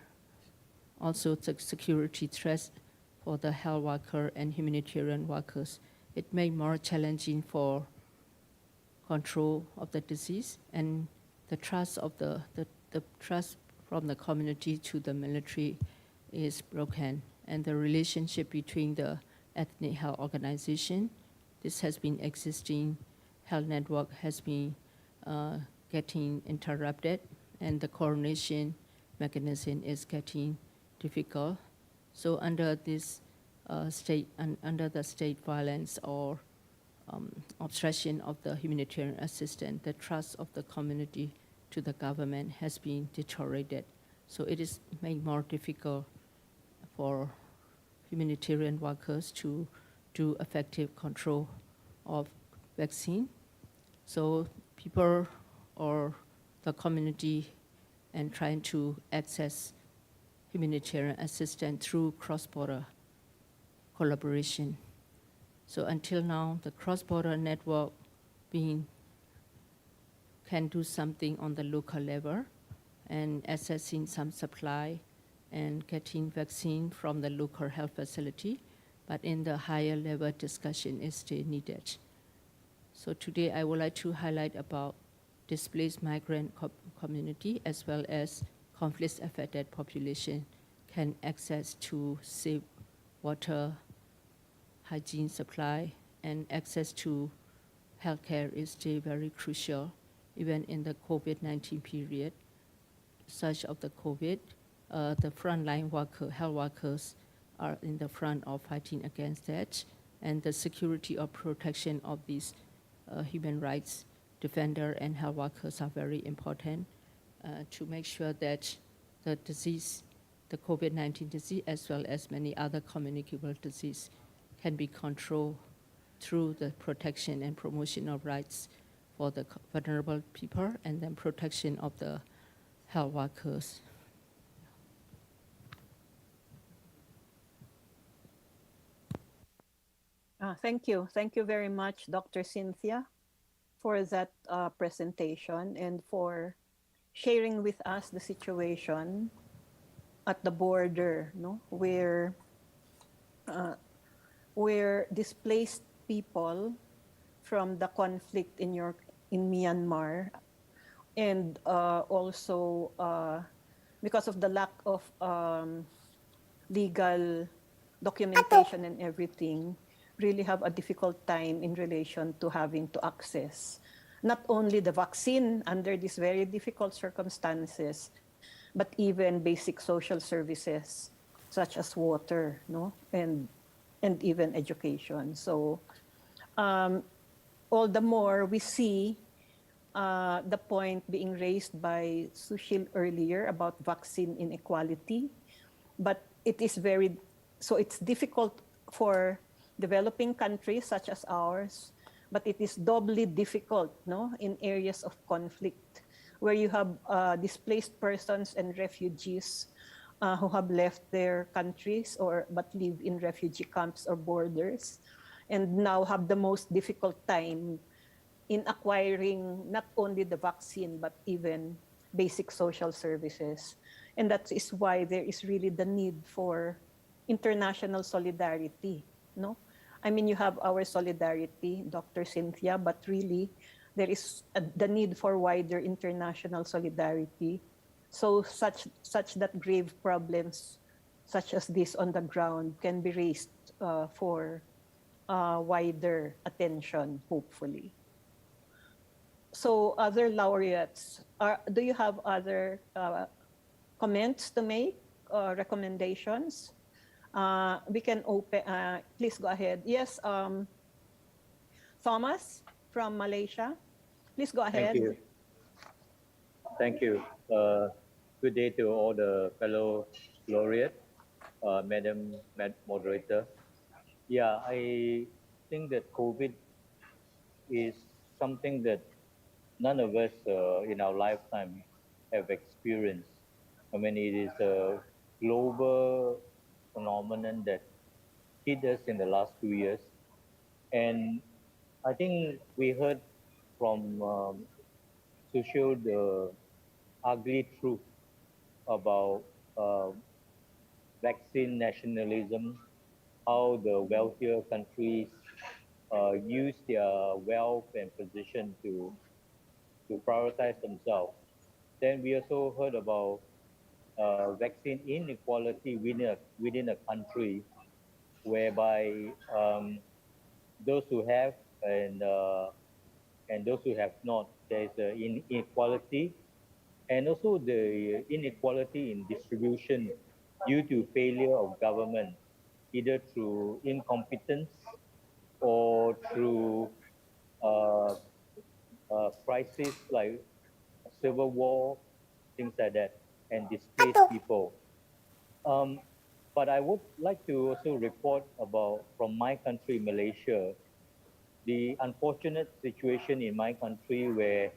also the security threats for the health worker and humanitarian workers. It made more challenging for control of the disease, and the trust of the trust from the community to the military is broken, and the relationship between the ethnic health organization, this has been existing, health network has been getting interrupted, and the coordination mechanism is getting difficult. So under this under the state violence or obstruction of the humanitarian assistance, the trust of the community to the government has been deteriorated. So it is made more difficult for humanitarian workers to do effective control of vaccine. So people or the community and trying to access humanitarian assistance through cross-border collaboration. So until now, the cross-border network can do something on the local level and accessing some supply and getting vaccine from the local health facility, but in the higher level discussion is still needed. So today I would like to highlight about displaced migrant community as well as conflict-affected population can access to safe water, hygiene supply, and access to healthcare is still very crucial, even in the COVID-19 period. Such of the COVID, the frontline health workers are in the front of fighting against that, and the security or protection of these human rights defender and health workers are very important to make sure that the disease, the COVID-19 disease, as well as many other communicable disease, can be controlled through the protection and promotion of rights for the vulnerable people, and then protection of the health workers. Thank you. Thank you very much, Dr. Cynthia, for that presentation and for sharing with us the situation at the border, no, where displaced people from the conflict in Myanmar, and also because of the lack of legal documentation and everything, really have a difficult time in relation to having to access not only the vaccine under these very difficult circumstances, but even basic social services such as water, no, and even education. So all the more we see the point being raised by Sushil earlier about vaccine inequality, but it is it's difficult for developing countries such as ours but it is doubly difficult, no, in areas of conflict where you have displaced persons and refugees who have left their countries but live in refugee camps or borders, and now have the most difficult time in acquiring not only the vaccine but even basic social services. And that is why there is really the need for international solidarity, no? I mean, you have our solidarity, Dr. Cynthia, but really there is the need for wider international solidarity, so such that grave problems such as this on the ground can be raised for wider attention, hopefully. So other laureates, do you have other comments to make, recommendations? We can open, please go ahead. Yes, Thomas from Malaysia, please go ahead. Thank you. Thank you. Good day to all the fellow laureate, Madam Moderator. Yeah, I think that COVID is something that none of us in our lifetime have experienced. I mean, it is a global phenomenon that hit us in the last 2 years. And I think we heard from Sushil the ugly truth about vaccine nationalism, how the wealthier countries use their wealth and position to prioritize themselves. Then we also heard about vaccine inequality within a country, whereby those who have and those who have not, there is an inequality, and also the inequality in distribution due to failure of government, either through incompetence or through crises like civil war, things like that, and displaced people. But I would like to also report about, from my country, Malaysia, the unfortunate situation in my country where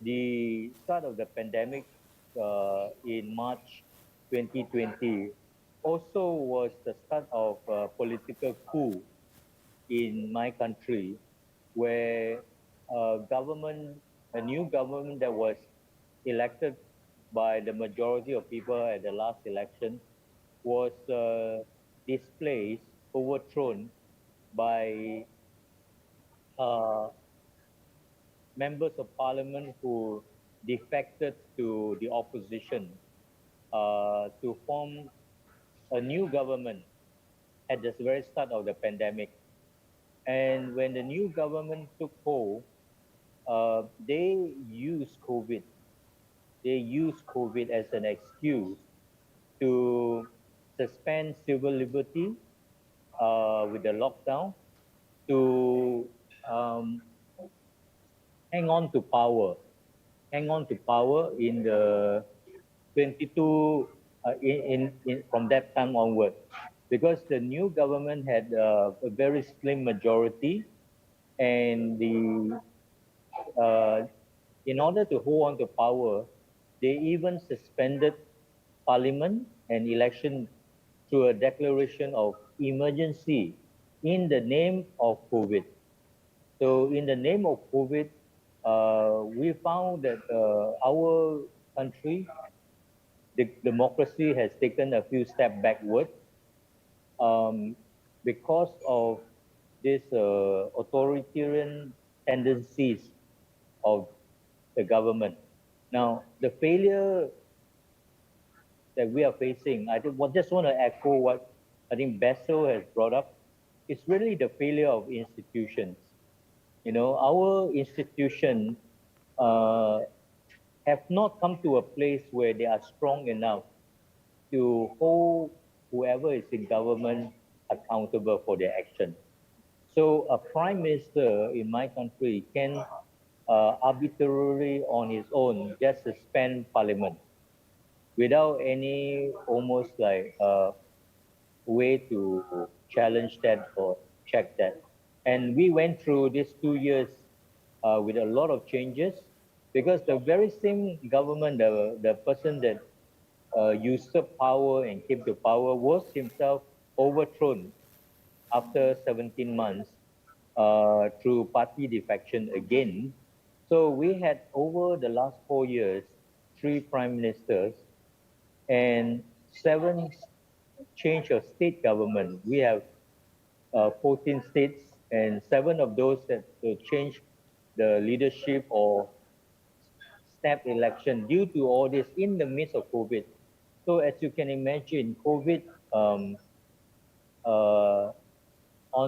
the start of the pandemic in March 2020 also was the start of a political coup in my country, where a new government that was elected by the majority of people at the last election was displaced, overthrown by members of parliament who defected to the opposition to form a new government at the very start of the pandemic. And when the new government took hold, they used COVID. They used COVID as an excuse to suspend civil liberty with the lockdown, to hang on to power in the 22 from that time onward, because the new government had a very slim majority, and in order to hold on to power, they even suspended parliament and election through a declaration of emergency in the name of COVID. So in the name of COVID, we found that our country, the democracy has taken a few steps backward because of this authoritarian tendencies of the government. Now, the failure that we are facing, I just want to echo what I think Basil has brought up. It's really the failure of institutions. You know, our institutions have not come to a place where they are strong enough to hold whoever is in government accountable for their action. So a prime minister in my country can arbitrarily on his own just suspend parliament without any almost like way to challenge that or check that. And we went through these 2 years with a lot of changes, because the very same government, the person that usurped power and came to power, was himself overthrown after 17 months through party defection again. So we had, over the last 4 years, 3 prime ministers and 7 change of state government. We have 14 states, and 7 of those that changed the leadership or snap election due to all this in the midst of COVID. So as you can imagine, COVID on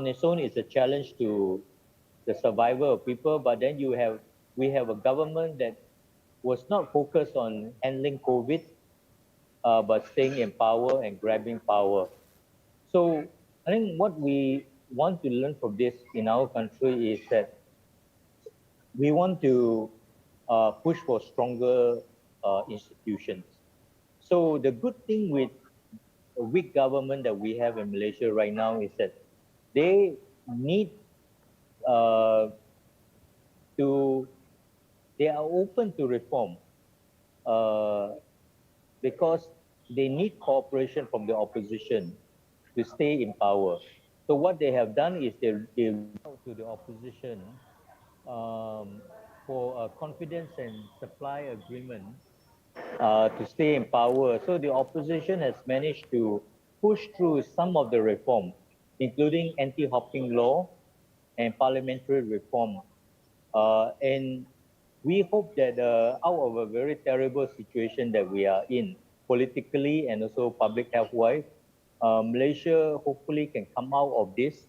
its own is a challenge to the survival of people, but then we have a government that was not focused on handling COVID, but staying in power and grabbing power. So I think what we want to learn from this in our country is that we want to push for stronger institutions. So the good thing with a weak government that we have in Malaysia right now is that they need they are open to reform because they need cooperation from the opposition to stay in power. So what they have done is they reached out to the opposition for a confidence and supply agreement to stay in power. So the opposition has managed to push through some of the reform, including anti-hopping law and parliamentary reform. And we hope that out of a very terrible situation that we are in, politically and also public health-wise, Malaysia hopefully can come out of this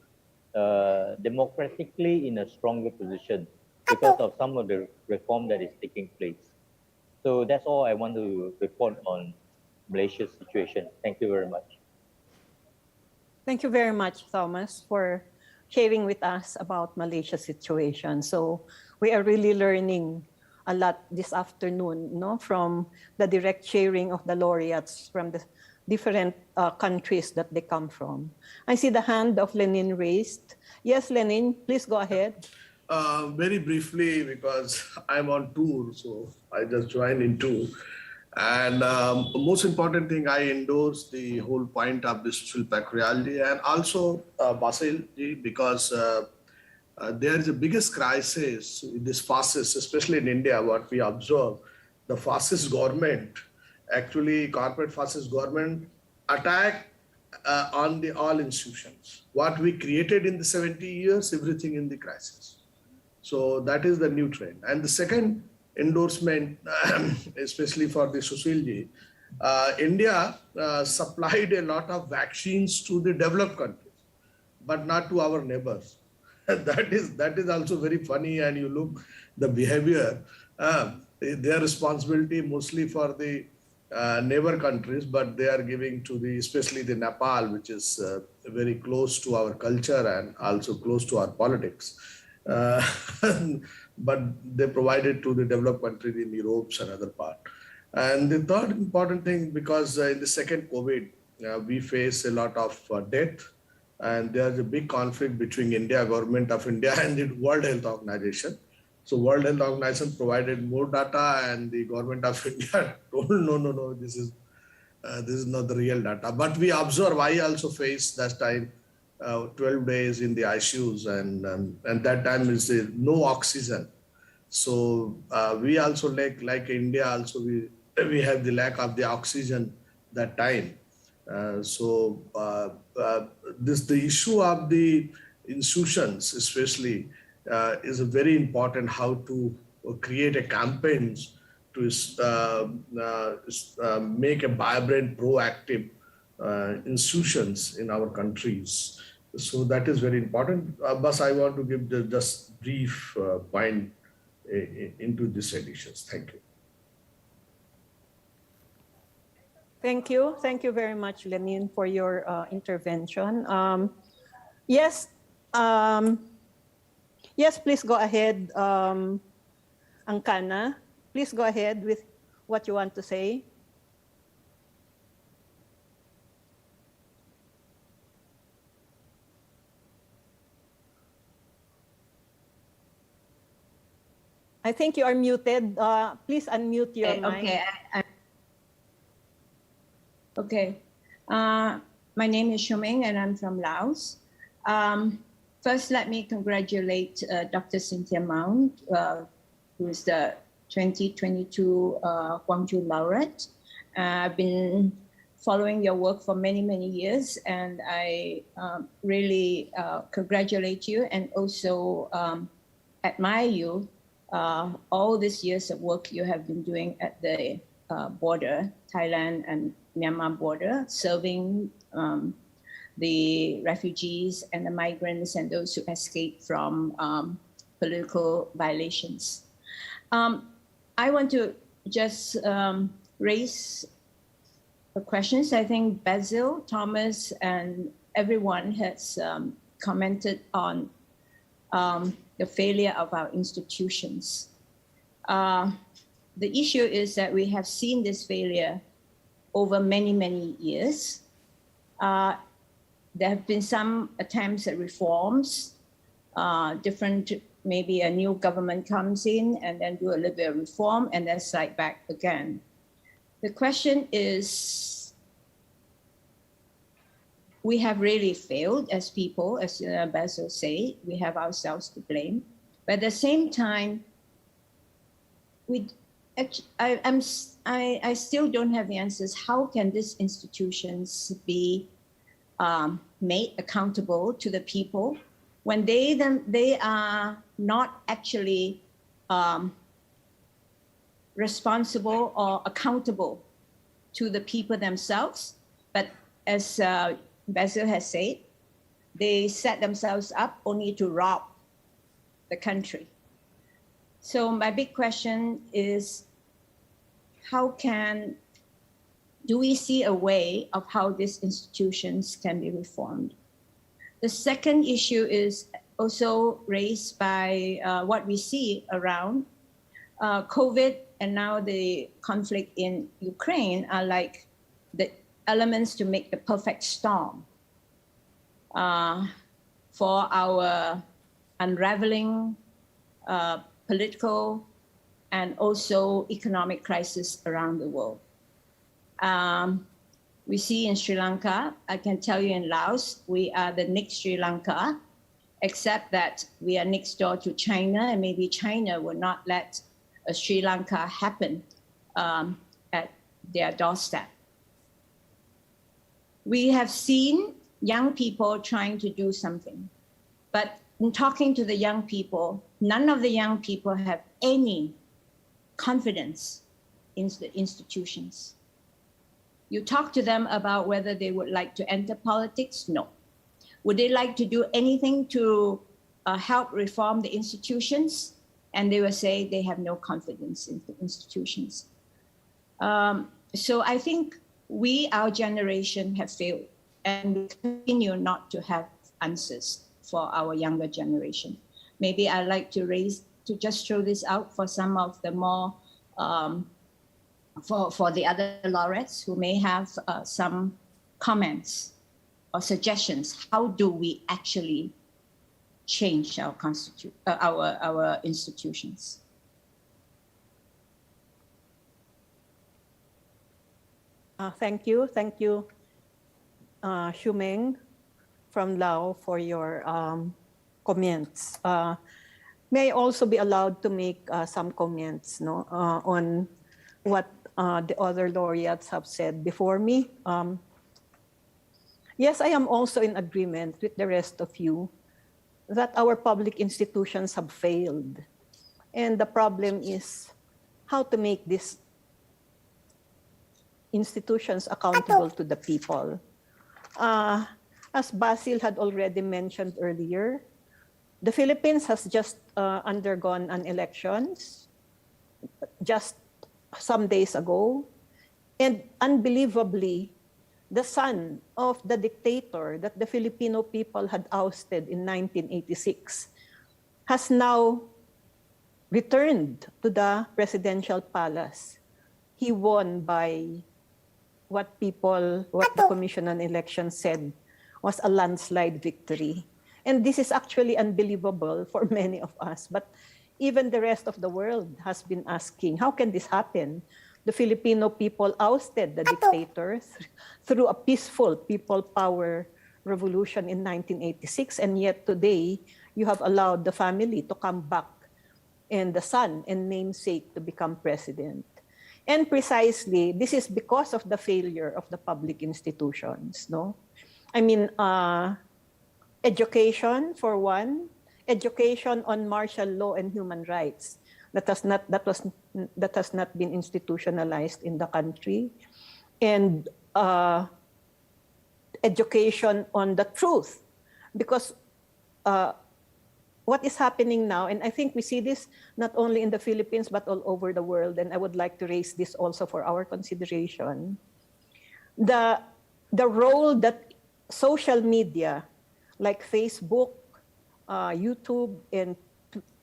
democratically in a stronger position because of some of the reform that is taking place. So that's all I want to report on Malaysia's situation. Thank you very much. Thank you very much, Thomas, for sharing with us about Malaysia's situation. So we are really learning a lot this afternoon, from the direct sharing of the laureates from the different countries that they come from. I see the hand of Lenin raised. Yes, Lenin, please go ahead. Very briefly, because I'm on tour, so I just joined in tour. And most important thing, I endorse the whole point of this social patriarchy, and also Basil, because there is the biggest crisis, this fascist, especially in India, what we observe, the fascist government, actually corporate fascist government attack on the all institutions. What we created in the 70 years, everything in the crisis. So that is the new trend. And the second endorsement, especially for the Sushilji, India supplied a lot of vaccines to the developed countries, but not to our neighbors. That is also very funny. And you look the behavior, their responsibility mostly for the neighbor countries, but they are giving to the, especially the Nepal, which is very close to our culture and also close to our politics. But they provided to the developed countries in Europe and other part. And the third important thing, because in the second COVID, we face a lot of death, and there's a big conflict between India, government of India, and the World Health Organization. So World Health Organization provided more data, and the government of India told, no, this is not the real data. But we observe, I also faced that time 12 days in the ICUs, and that time is no oxygen. So we also like India also, we have the lack of the oxygen that time. The issue of the institutions especially is a very important, how to create a campaigns to make a vibrant, proactive institutions in our countries. So that is very important. But I want to give just brief point into this editions. Thank you. Thank you. Thank you very much, Lenin, for your intervention. Yes, please go ahead, Angkana. Please go ahead with what you want to say. I think you are muted. Please unmute your mic. Okay. Okay. My name is Shuming and I'm from Laos. First, let me congratulate Dr. Cynthia Mao, who is the 2022 Gwangju laureate. I've been following your work for many, many years, and I really congratulate you and also admire you all these years of work you have been doing at the border, Thailand and Myanmar border, serving the refugees and the migrants and those who escaped from political violations. I want to just raise the questions. I think Basil, Thomas, and everyone has commented on the failure of our institutions. The issue is that we have seen this failure over many, many years. There have been some attempts at reforms, maybe a new government comes in and then do a little bit of reform and then slide back again. The question is, we have really failed as people, as Basil say, we have ourselves to blame. But at the same time, I still don't have the answers. How can these institutions be made accountable to the people when they are not actually responsible or accountable to the people themselves, but as Basil has said, they set themselves up only to rob the country. So my big question is, do we see a way of how these institutions can be reformed? The second issue is also raised by what we see around COVID and now the conflict in Ukraine are like the elements to make the perfect storm for our unraveling political and also economic crisis around the world. We see in Sri Lanka, I can tell you in Laos, we are the next Sri Lanka, except that we are next door to China, and maybe China will not let a Sri Lanka happen at their doorstep. We have seen young people trying to do something, but in talking to the young people, none of the young people have any confidence in the institutions. You talk to them about whether they would like to enter politics, no. Would they like to do anything to help reform the institutions? And they will say they have no confidence in the institutions. So I think our generation, have failed and we continue not to have answers for our younger generation. Maybe I'd like to just throw this out for some of the more, for the other laureates who may have some comments or suggestions. How do we actually change our institutions? Thank you, Shumeng from Laos for your comments. May I also be allowed to make some comments on what the other laureates have said before me? Yes, I am also in agreement with the rest of you that our public institutions have failed. And the problem is how to make these institutions accountable to the people. As Basil had already mentioned earlier, the Philippines has just undergone an elections just some days ago. And unbelievably, the son of the dictator that the Filipino people had ousted in 1986 has now returned to the presidential palace. He won by what the Commission on Elections said was a landslide victory. And this is actually unbelievable for many of us. But even the rest of the world has been asking, how can this happen? The Filipino people ousted the dictators through a peaceful people power revolution in 1986, and yet today you have allowed the family to come back and the son and namesake to become president. And precisely, this is because of the failure of the public institutions, no? I mean, education, for one, education on martial law and human rights that has not been institutionalized in the country, and education on the truth, because what is happening now, and I think we see this not only in the Philippines but all over the world, and I would like to raise this also for our consideration, the role that social media like Facebook, YouTube,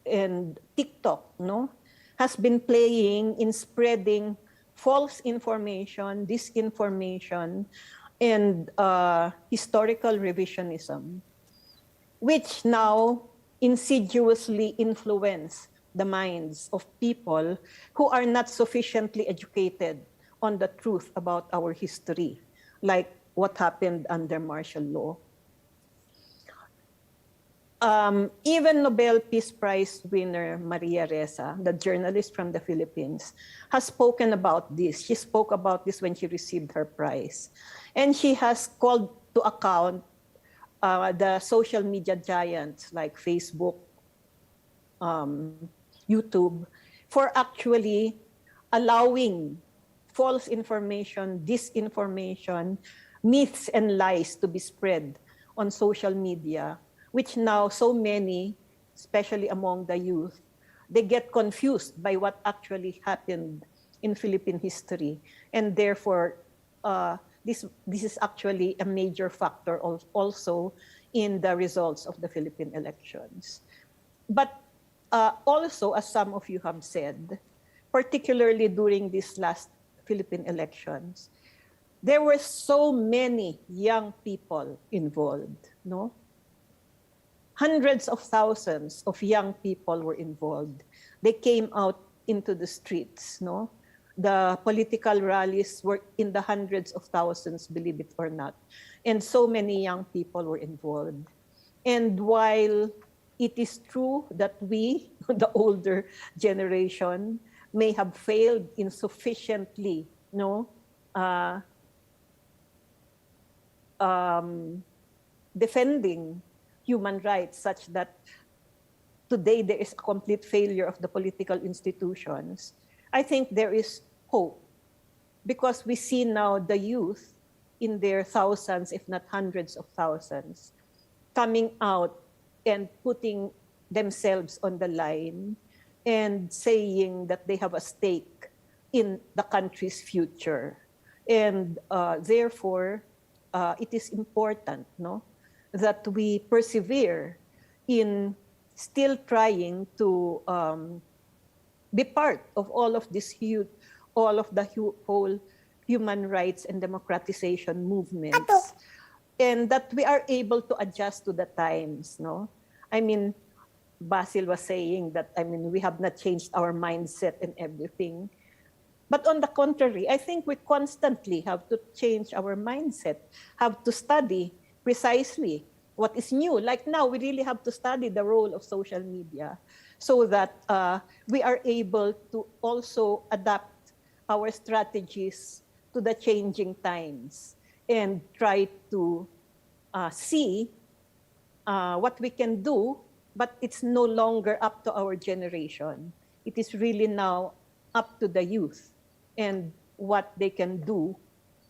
and TikTok, no, has been playing in spreading false information, disinformation, and historical revisionism, which now insidiously influence the minds of people who are not sufficiently educated on the truth about our history, like what happened under martial law. Even Nobel Peace Prize winner Maria Ressa, the journalist from the Philippines, has spoken about this. She spoke about this when she received her prize. And she has called to account the social media giants like Facebook, YouTube, for actually allowing false information, disinformation, myths and lies to be spread on social media, which now so many, especially among the youth, they get confused by what actually happened in Philippine history. And therefore, this is actually a major factor also in the results of the Philippine elections. But also, as some of you have said, particularly during these last Philippine elections, there were so many young people involved, no? Hundreds of thousands of young people were involved. They came out into the streets, no? The political rallies were in the hundreds of thousands, believe it or not. And so many young people were involved. And while it is true that we, the older generation, may have failed in sufficiently, defending human rights, such that today there is a complete failure of the political institutions, I think there is hope, because we see now the youth in their thousands, if not hundreds of thousands, coming out and putting themselves on the line and saying that they have a stake in the country's future. And therefore, it is important, that we persevere in still trying to be part of all of this whole human rights and democratization movements, and that we are able to adjust to the times, I mean, Basil was saying that, we have not changed our mindset and everything. But on the contrary, I think we constantly have to change our mindset, have to study precisely what is new. Like now, we really have to study the role of social media so that we are able to also adapt our strategies to the changing times and try to see what we can do, but it's no longer up to our generation. It is really now up to the youth and what they can do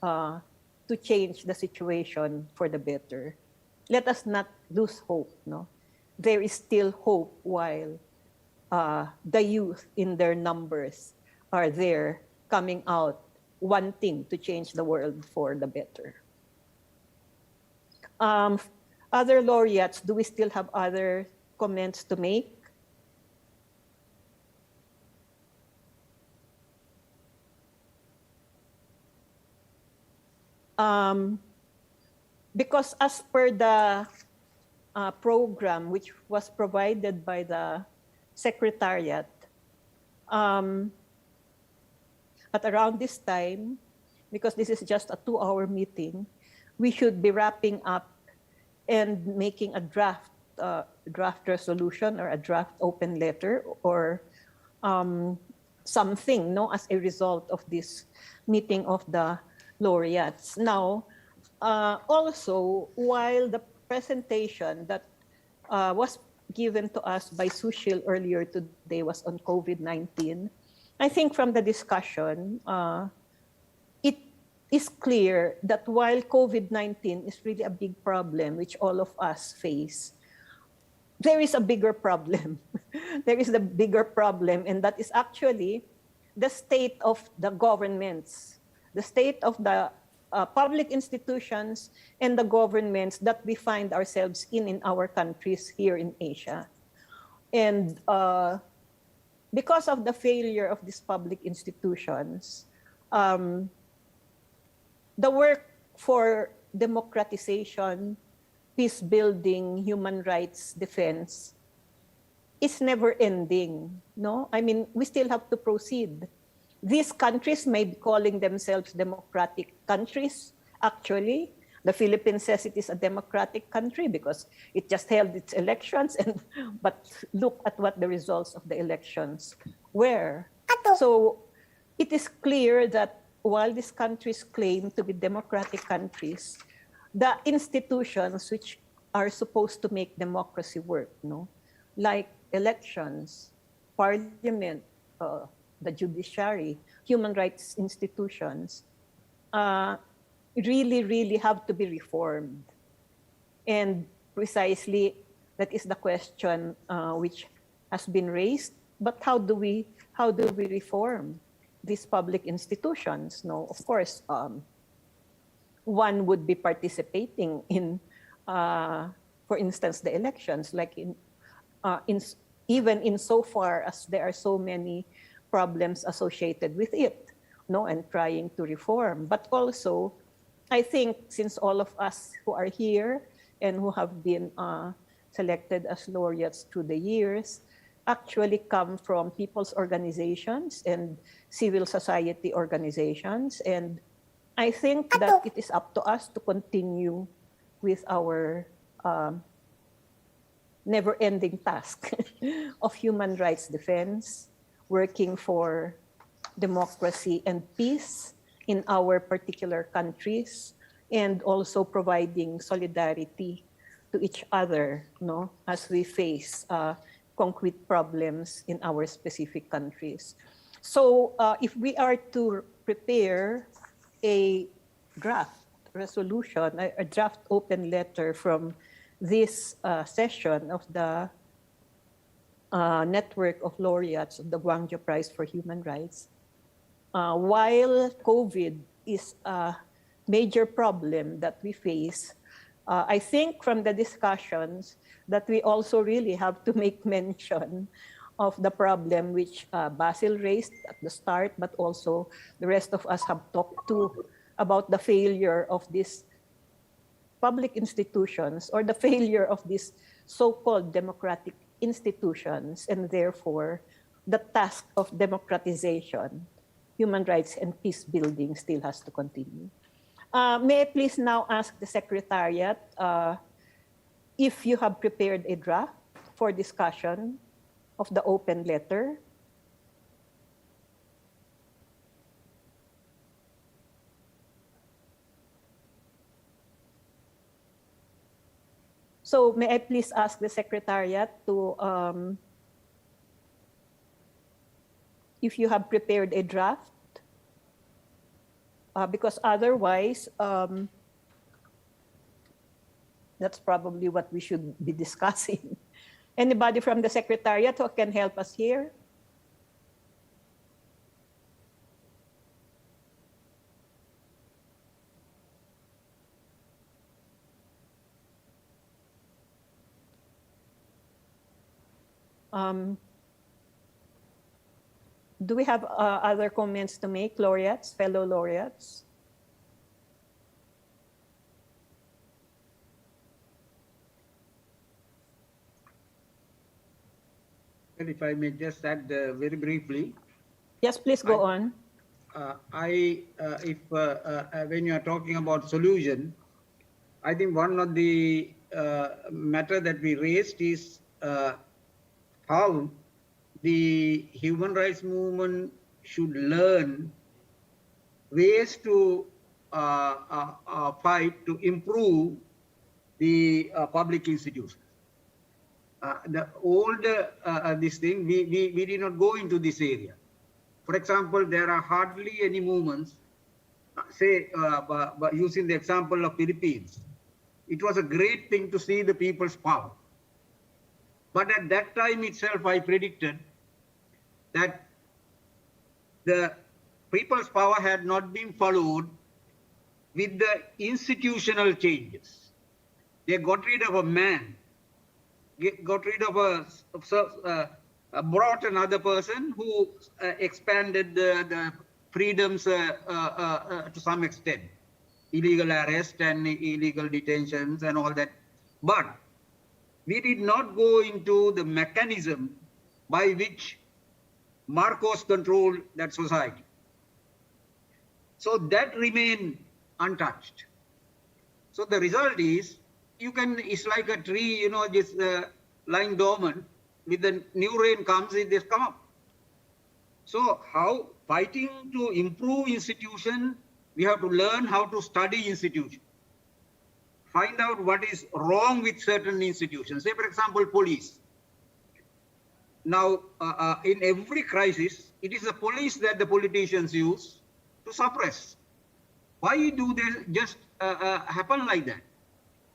to change the situation for the better. Let us not lose hope, There is still hope while the youth in their numbers are there coming out wanting to change the world for the better. Other laureates, do we still have other comments to make? Because as per the program which was provided by the Secretariat, at around this time, because this is just a 2-hour meeting, we should be wrapping up and making a draft resolution or a draft open letter or something, no, as a result of this meeting of the laureates. Now, also, while the presentation that was given to us by Sushil earlier today was on COVID-19, I think from the discussion, it is clear that while COVID-19 is really a big problem which all of us face, there is a bigger problem. There is the bigger problem, and that is actually the state of the governments, the state of the public institutions and the governments that we find ourselves in our countries here in Asia. And because of the failure of these public institutions, the work for democratization, peace building, human rights defense is never ending, no? I mean, we still have to proceed. These countries may be calling themselves democratic countries. Actually, the Philippines says it is a democratic country because it just held its elections, but look at what the results of the elections were. So it is clear that while these countries claim to be democratic countries, the institutions which are supposed to make democracy work, no, like elections, parliament, the judiciary, human rights institutions, really have to be reformed. And precisely that is the question which has been raised. But how do we reform these public institutions? No, of course, one would be participating in, for instance, the elections, like even in so far as there are so many problems associated with it, no, and trying to reform. But also, I think since all of us who are here and who have been selected as laureates through the years actually come from people's organizations and civil society organizations. And I think that it is up to us to continue with our never-ending task of human rights defense, working for democracy and peace in our particular countries, and also providing solidarity to each other, no, as we face concrete problems in our specific countries. So if we are to prepare a draft resolution, a draft open letter from this session of the network of laureates of the Gwangju Prize for Human Rights, while COVID is a major problem that we face, I think from the discussions that we also really have to make mention of the problem which Basil raised at the start, but also the rest of us have talked to about the failure of these public institutions or the failure of these so-called democratic institutions, and therefore the task of democratization, human rights and peace building still has to continue. May I please now ask the Secretariat if you have prepared a draft for discussion of the open letter. So may I please ask the Secretariat to, if you have prepared a draft, because otherwise, that's probably what we should be discussing. Anybody from the Secretariat who can help us here? Do we have other comments to make, laureates, fellow laureates? Well, if I may just add very briefly, Yes, please go on. when you are talking about solution, I think one of the matter that we raised is how the human rights movement should learn ways to fight to improve the public institutions. The older this thing, we did not go into this area. For example, there are hardly any movements, say, using the example of Philippines. It was a great thing to see the people's power. But at that time itself, I predicted that the people's power had not been followed with the institutional changes. They got rid of a man, got rid of brought another person who expanded the freedoms to some extent, illegal arrest and illegal detentions and all that. But we did not go into the mechanism by which Marcos controlled that society. So that remained untouched. So the result is, it's like a tree, just lying dormant. With the new rain comes, it just come up. So how fighting to improve institution, we have to learn how to study institutions. Find out what is wrong with certain institutions. Say, for example, police. Now, in every crisis, it is the police that the politicians use to suppress. Why do they just happen like that?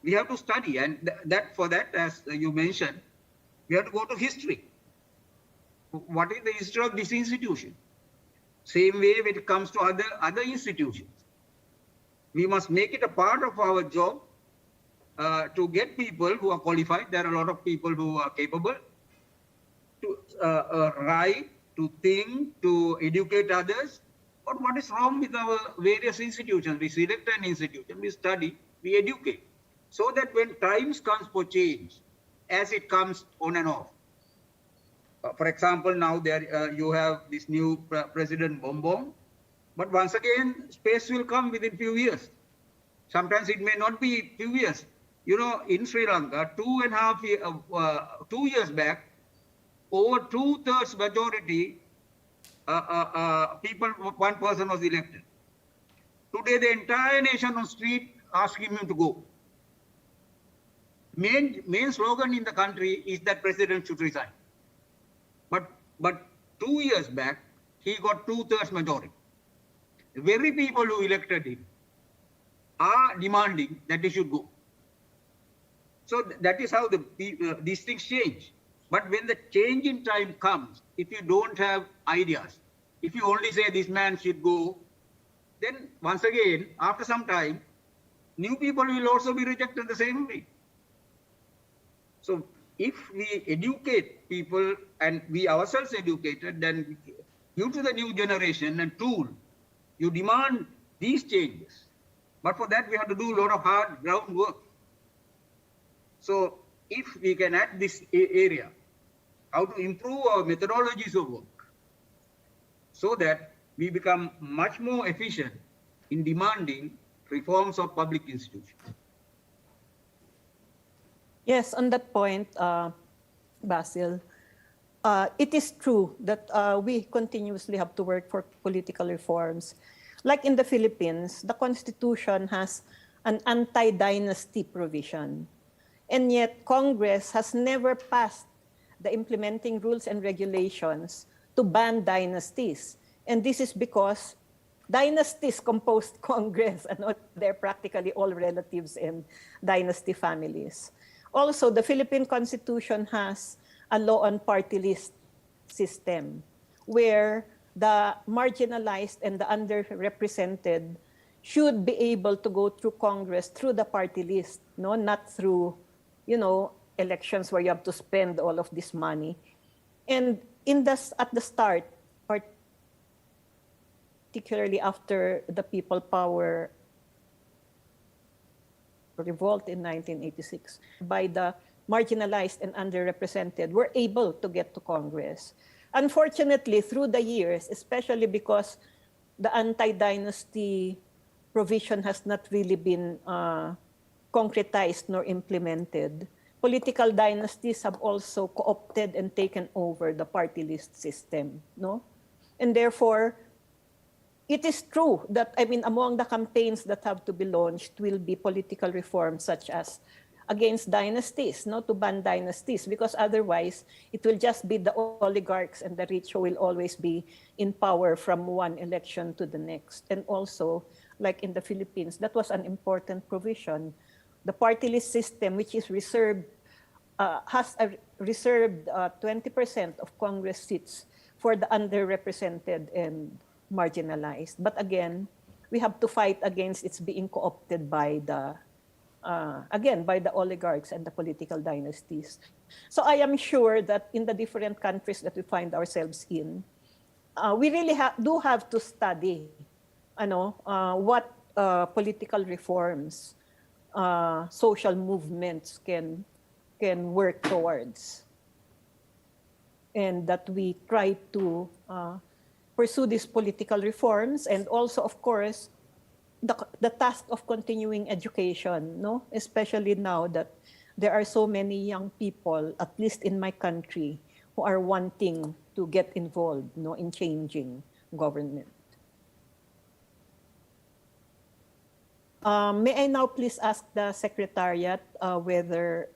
We have to study, and for that, as you mentioned, we have to go to history. What is the history of this institution? Same way when it comes to other institutions. We must make it a part of our job to get people who are qualified. There are a lot of people who are capable to write, to think, to educate others. But what is wrong with our various institutions? We select an institution, we study, we educate. So that when times comes for change, as it comes on and off. For example, now you have this new President Bongbong, but once again, space will come within few years. Sometimes it may not be few years. In Sri Lanka, 2 years back, over 2/3 majority people, one person was elected. Today, the entire nation on street asking him to go. Main slogan in the country is that president should resign. But 2 years back, he got 2/3 majority. The very people who elected him are demanding that he should go. So that is how these things change. But when the change in time comes, if you don't have ideas, if you only say this man should go, then once again, after some time, new people will also be rejected the same way. So if we educate people and we ourselves educated, then due to the new generation and tool, you demand these changes. But for that, we have to do a lot of hard groundwork. So if we can add this area, how to improve our methodologies of work so that we become much more efficient in demanding reforms of public institutions. Yes, on that point, Basil, it is true that we continuously have to work for political reforms. Like in the Philippines, the Constitution has an anti-dynasty provision. And yet, Congress has never passed the implementing rules and regulations to ban dynasties. And this is because dynasties composed Congress, and they're practically all relatives in dynasty families. Also, the Philippine Constitution has a law on party list system where the marginalized and the underrepresented should be able to go through Congress through the party list, not through, elections where you have to spend all of this money. And at the start, particularly after the People Power revolt in 1986, by the marginalized and underrepresented were able to get to Congress. Unfortunately, through the years, especially because the anti-dynasty provision has not really been concretized nor implemented, political dynasties have also co-opted and taken over the party list system, no? And therefore, it is true that, I mean, among the campaigns that have to be launched will be political reforms such as against dynasties, no, to ban dynasties, because otherwise it will just be the oligarchs and the rich who will always be in power from one election to the next. And also, like in the Philippines, that was an important provision. The party list system, which is reserved, has a reserved 20% of Congress seats for the underrepresented and marginalized. But again, we have to fight against its being co-opted by the again, by the oligarchs and the political dynasties. So I am sure that in the different countries that we find ourselves in, we really do have to study what political reforms, social movements can work towards. And that we try to pursue these political reforms, and also, of course, the task of continuing education, no? Especially now that there are so many young people, at least in my country, who are wanting to get involved, no, in changing government. May I now please ask the Secretariat whether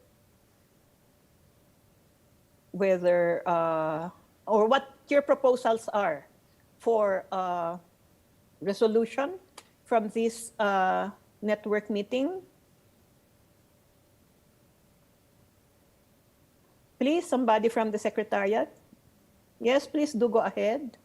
or what your proposals are for resolution from this network meeting? Please, somebody from the Secretariat. Yes, please do go ahead.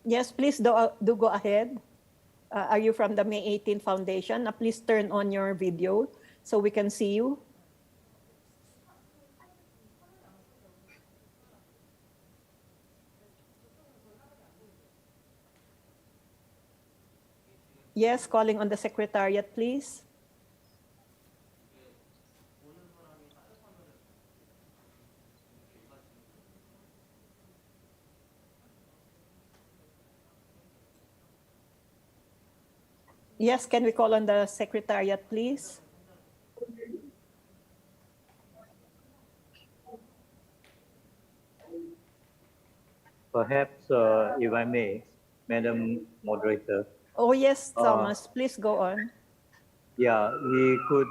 Yes, please do go ahead. Are you from the May 18 Foundation? Please turn on your video so we can see you. Yes, calling on the Secretariat, please. Yes, can we call on the Secretariat, please? Perhaps, if I may, Madam Moderator. Oh, yes, Thomas, please go on. Yeah, we could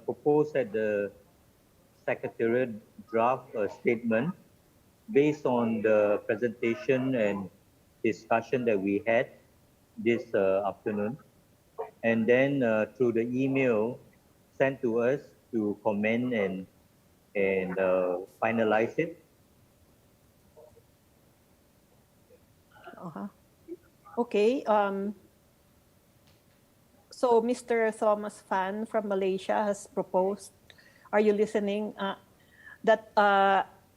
propose that the Secretariat draft a statement based on the presentation and discussion that we had this afternoon, and then through the email sent to us to comment and finalize it. Okay. So Mr. Thomas Fan from Malaysia has proposed, are you listening, that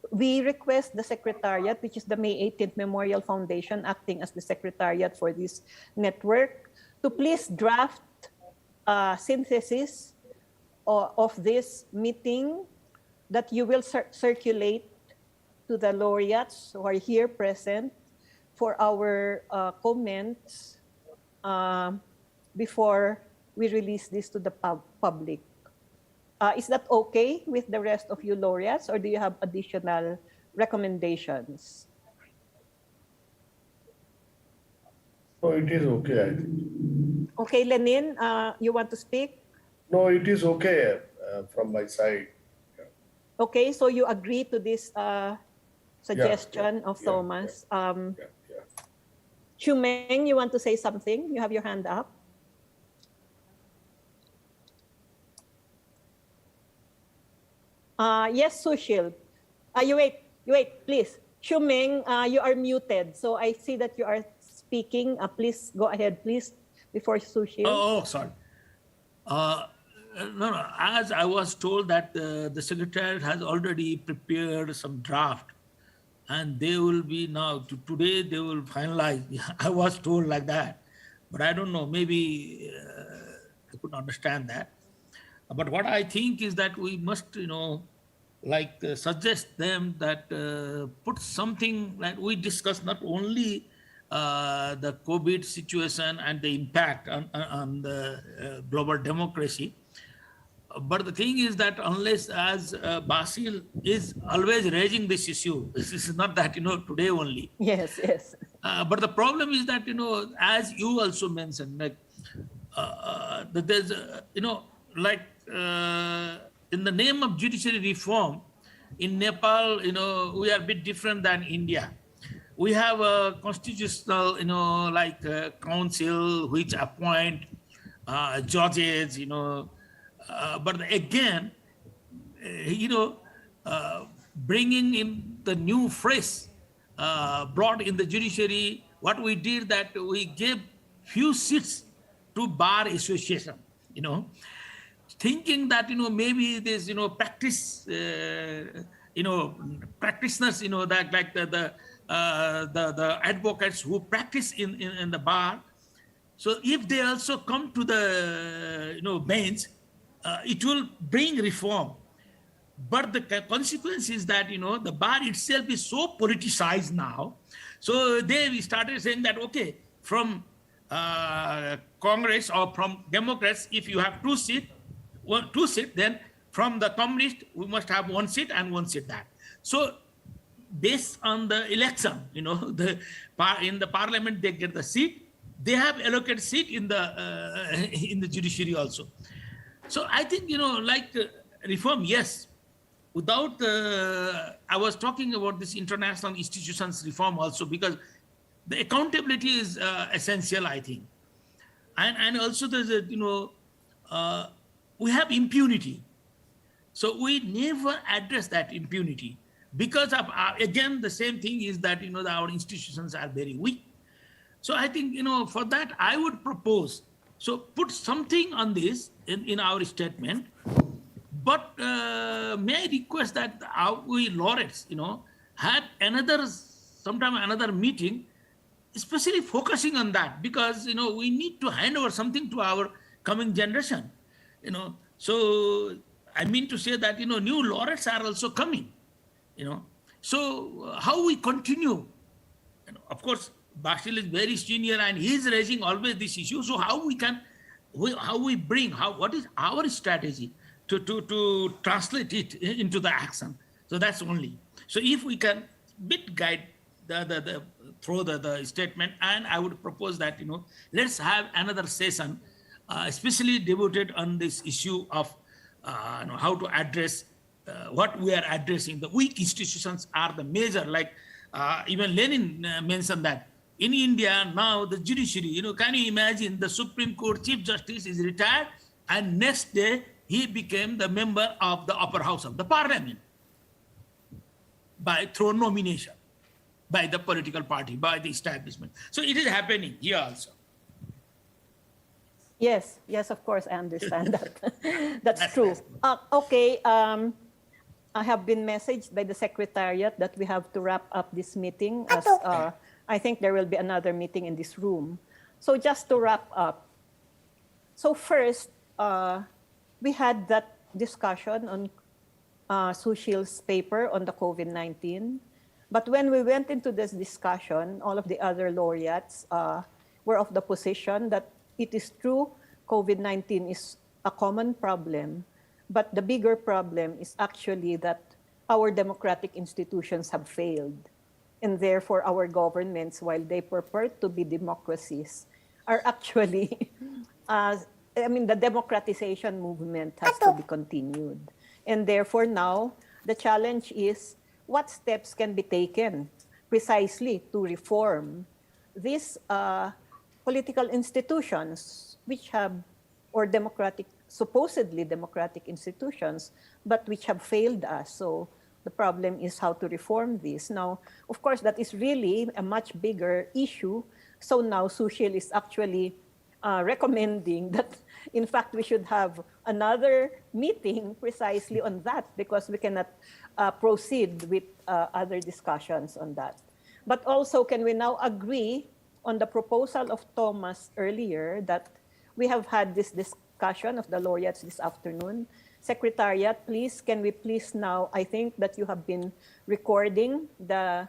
we request the Secretariat, which is the May 18th Memorial Foundation acting as the Secretariat for this network, to please draft a synthesis of this meeting that you will circulate to the laureates who are here present for our comments before we release this to the public. Is that okay with the rest of you laureates, or do you have additional recommendations? No, it is okay, I think. Okay, Lenin, you want to speak? No, it is okay from my side. Yeah. Okay, so you agree to this suggestion of Thomas. Shumeng, you want to say something? You have your hand up. Yes, Sushil. You wait, please. Shumeng, you are muted. So I see that you are speaking. Please go ahead, please, before Sushil. Oh, sorry. No, no. As I was told that the Secretariat has already prepared some draft, and they will be now, today they will finalize. I was told like that, but I don't know, maybe I couldn't understand that. But what I think is that we must, suggest them that put something like we discuss not only the COVID situation and the impact on the global democracy, but the thing is that unless, as Basil is always raising this issue, this is not that, today only. Yes, yes. But the problem is that, as you also mentioned, like, that there's, in the name of judiciary reform, in Nepal, we are a bit different than India. We have a constitutional, council which appoint judges, but again, bringing in the new fresh brought in the judiciary, what we did that we gave few seats to bar association, thinking that, maybe this, practice, practitioners, that like the advocates who practice in the bar. So if they also come to the, bench, it will bring reform. But the consequence is that, the bar itself is so politicized now. So they started saying that, okay, from Congress or from Democrats, if you have two seats, then from the Communist, we must have one seat and one seat that. So based on the election, in the parliament, they get the seat. They have allocated seat in the judiciary also. So I think, reform, yes. Without, I was talking about this international institutions reform also, because the accountability is essential, I think. And also there's a, we have impunity. So we never address that impunity because of, again, the same thing is that, our institutions are very weak. So I think, for that, I would propose, so put something on this in our statement, but may I request that we laureates, had sometime another meeting, especially focusing on that, because, we need to hand over something to our coming generation, So I mean to say that, new laureates are also coming, So how we continue, of course, Basil is very senior and he is raising always this issue. So how we bring, what is our strategy to translate it into the action? So that's only. So if we can bit guide through the statement, and I would propose that, let's have another session, especially devoted on this issue of how to address what we are addressing. The weak institutions are the major, like even Lenin mentioned that. In India, now the judiciary, can you imagine the Supreme Court Chief Justice is retired and next day he became the member of the upper house of the parliament through nomination by the political party, by the establishment. So it is happening here also. Yes, of course, I understand that. That's true. Okay, I have been messaged by the Secretariat that we have to wrap up this meeting as I think there will be another meeting in this room. So just to wrap up. So first, we had that discussion on Sushil's paper on the COVID-19. But when we went into this discussion, all of the other laureates were of the position that it is true COVID-19 is a common problem, but the bigger problem is actually that our democratic institutions have failed. And therefore, our governments, while they purport to be democracies, are actually, the democratization movement has to be continued. And therefore, now, the challenge is what steps can be taken precisely to reform these political institutions, which have, or supposedly democratic institutions, but which have failed us. So the problem is how to reform this. Now, of course, that is really a much bigger issue. So now Sushil is actually recommending that, in fact, we should have another meeting precisely on that, because we cannot proceed with other discussions on that. But also, can we now agree on the proposal of Thomas earlier that we have had this discussion of the laureates this afternoon? Secretariat, please, can we please now, I think that you have been recording the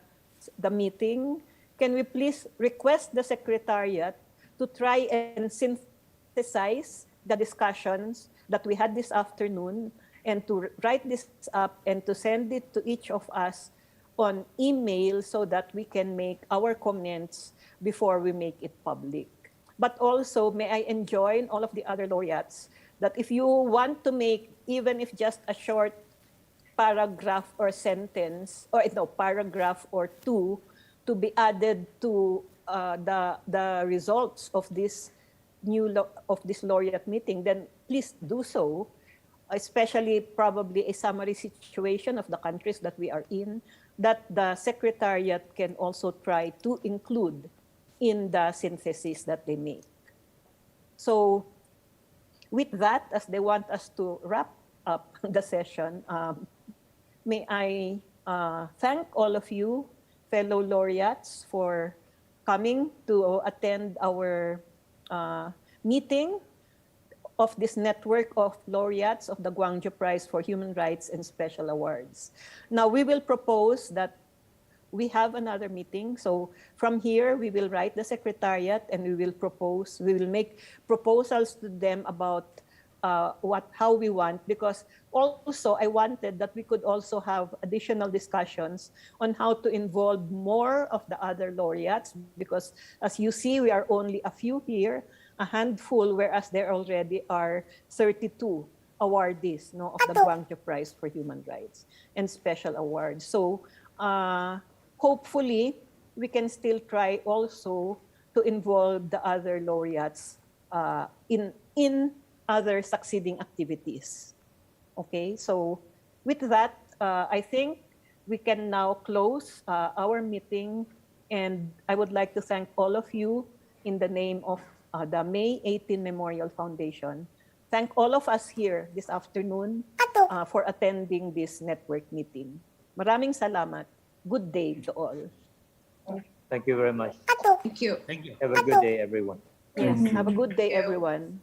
meeting. Can we please request the Secretariat to try and synthesize the discussions that we had this afternoon, and to write this up and to send it to each of us on email so that we can make our comments before we make it public. But also, may I enjoin all of the other laureates that if you want to make, even if just a short paragraph or sentence, or no, paragraph or two to be added to the results of this laureate meeting, then please do so, especially probably a summary situation of the countries that we are in, that the Secretariat can also try to include in the synthesis that they make. So with that, as they want us to wrap up the session, may I thank all of you, fellow laureates, for coming to attend our meeting of this network of laureates of the Gwangju Prize for Human Rights and Special Awards. Now we will propose that we have another meeting. So from here, we will write the Secretariat and we will make proposals to them about how we want, because also I wanted that we could also have additional discussions on how to involve more of the other laureates, because as you see, we are only a few here, a handful, whereas there already are 32 awardees of the Gwangju Prize for Human Rights and Special Awards. So hopefully, we can still try also to involve the other laureates in other succeeding activities. Okay, so with that, I think we can now close our meeting, and I would like to thank all of you in the name of the May 18 Memorial Foundation. Thank all of us here this afternoon for attending this network meeting. Maraming salamat. Good day to all. Thank you very much. Thank you. Thank you. Have a good day, everyone. Yes, have a good day, everyone.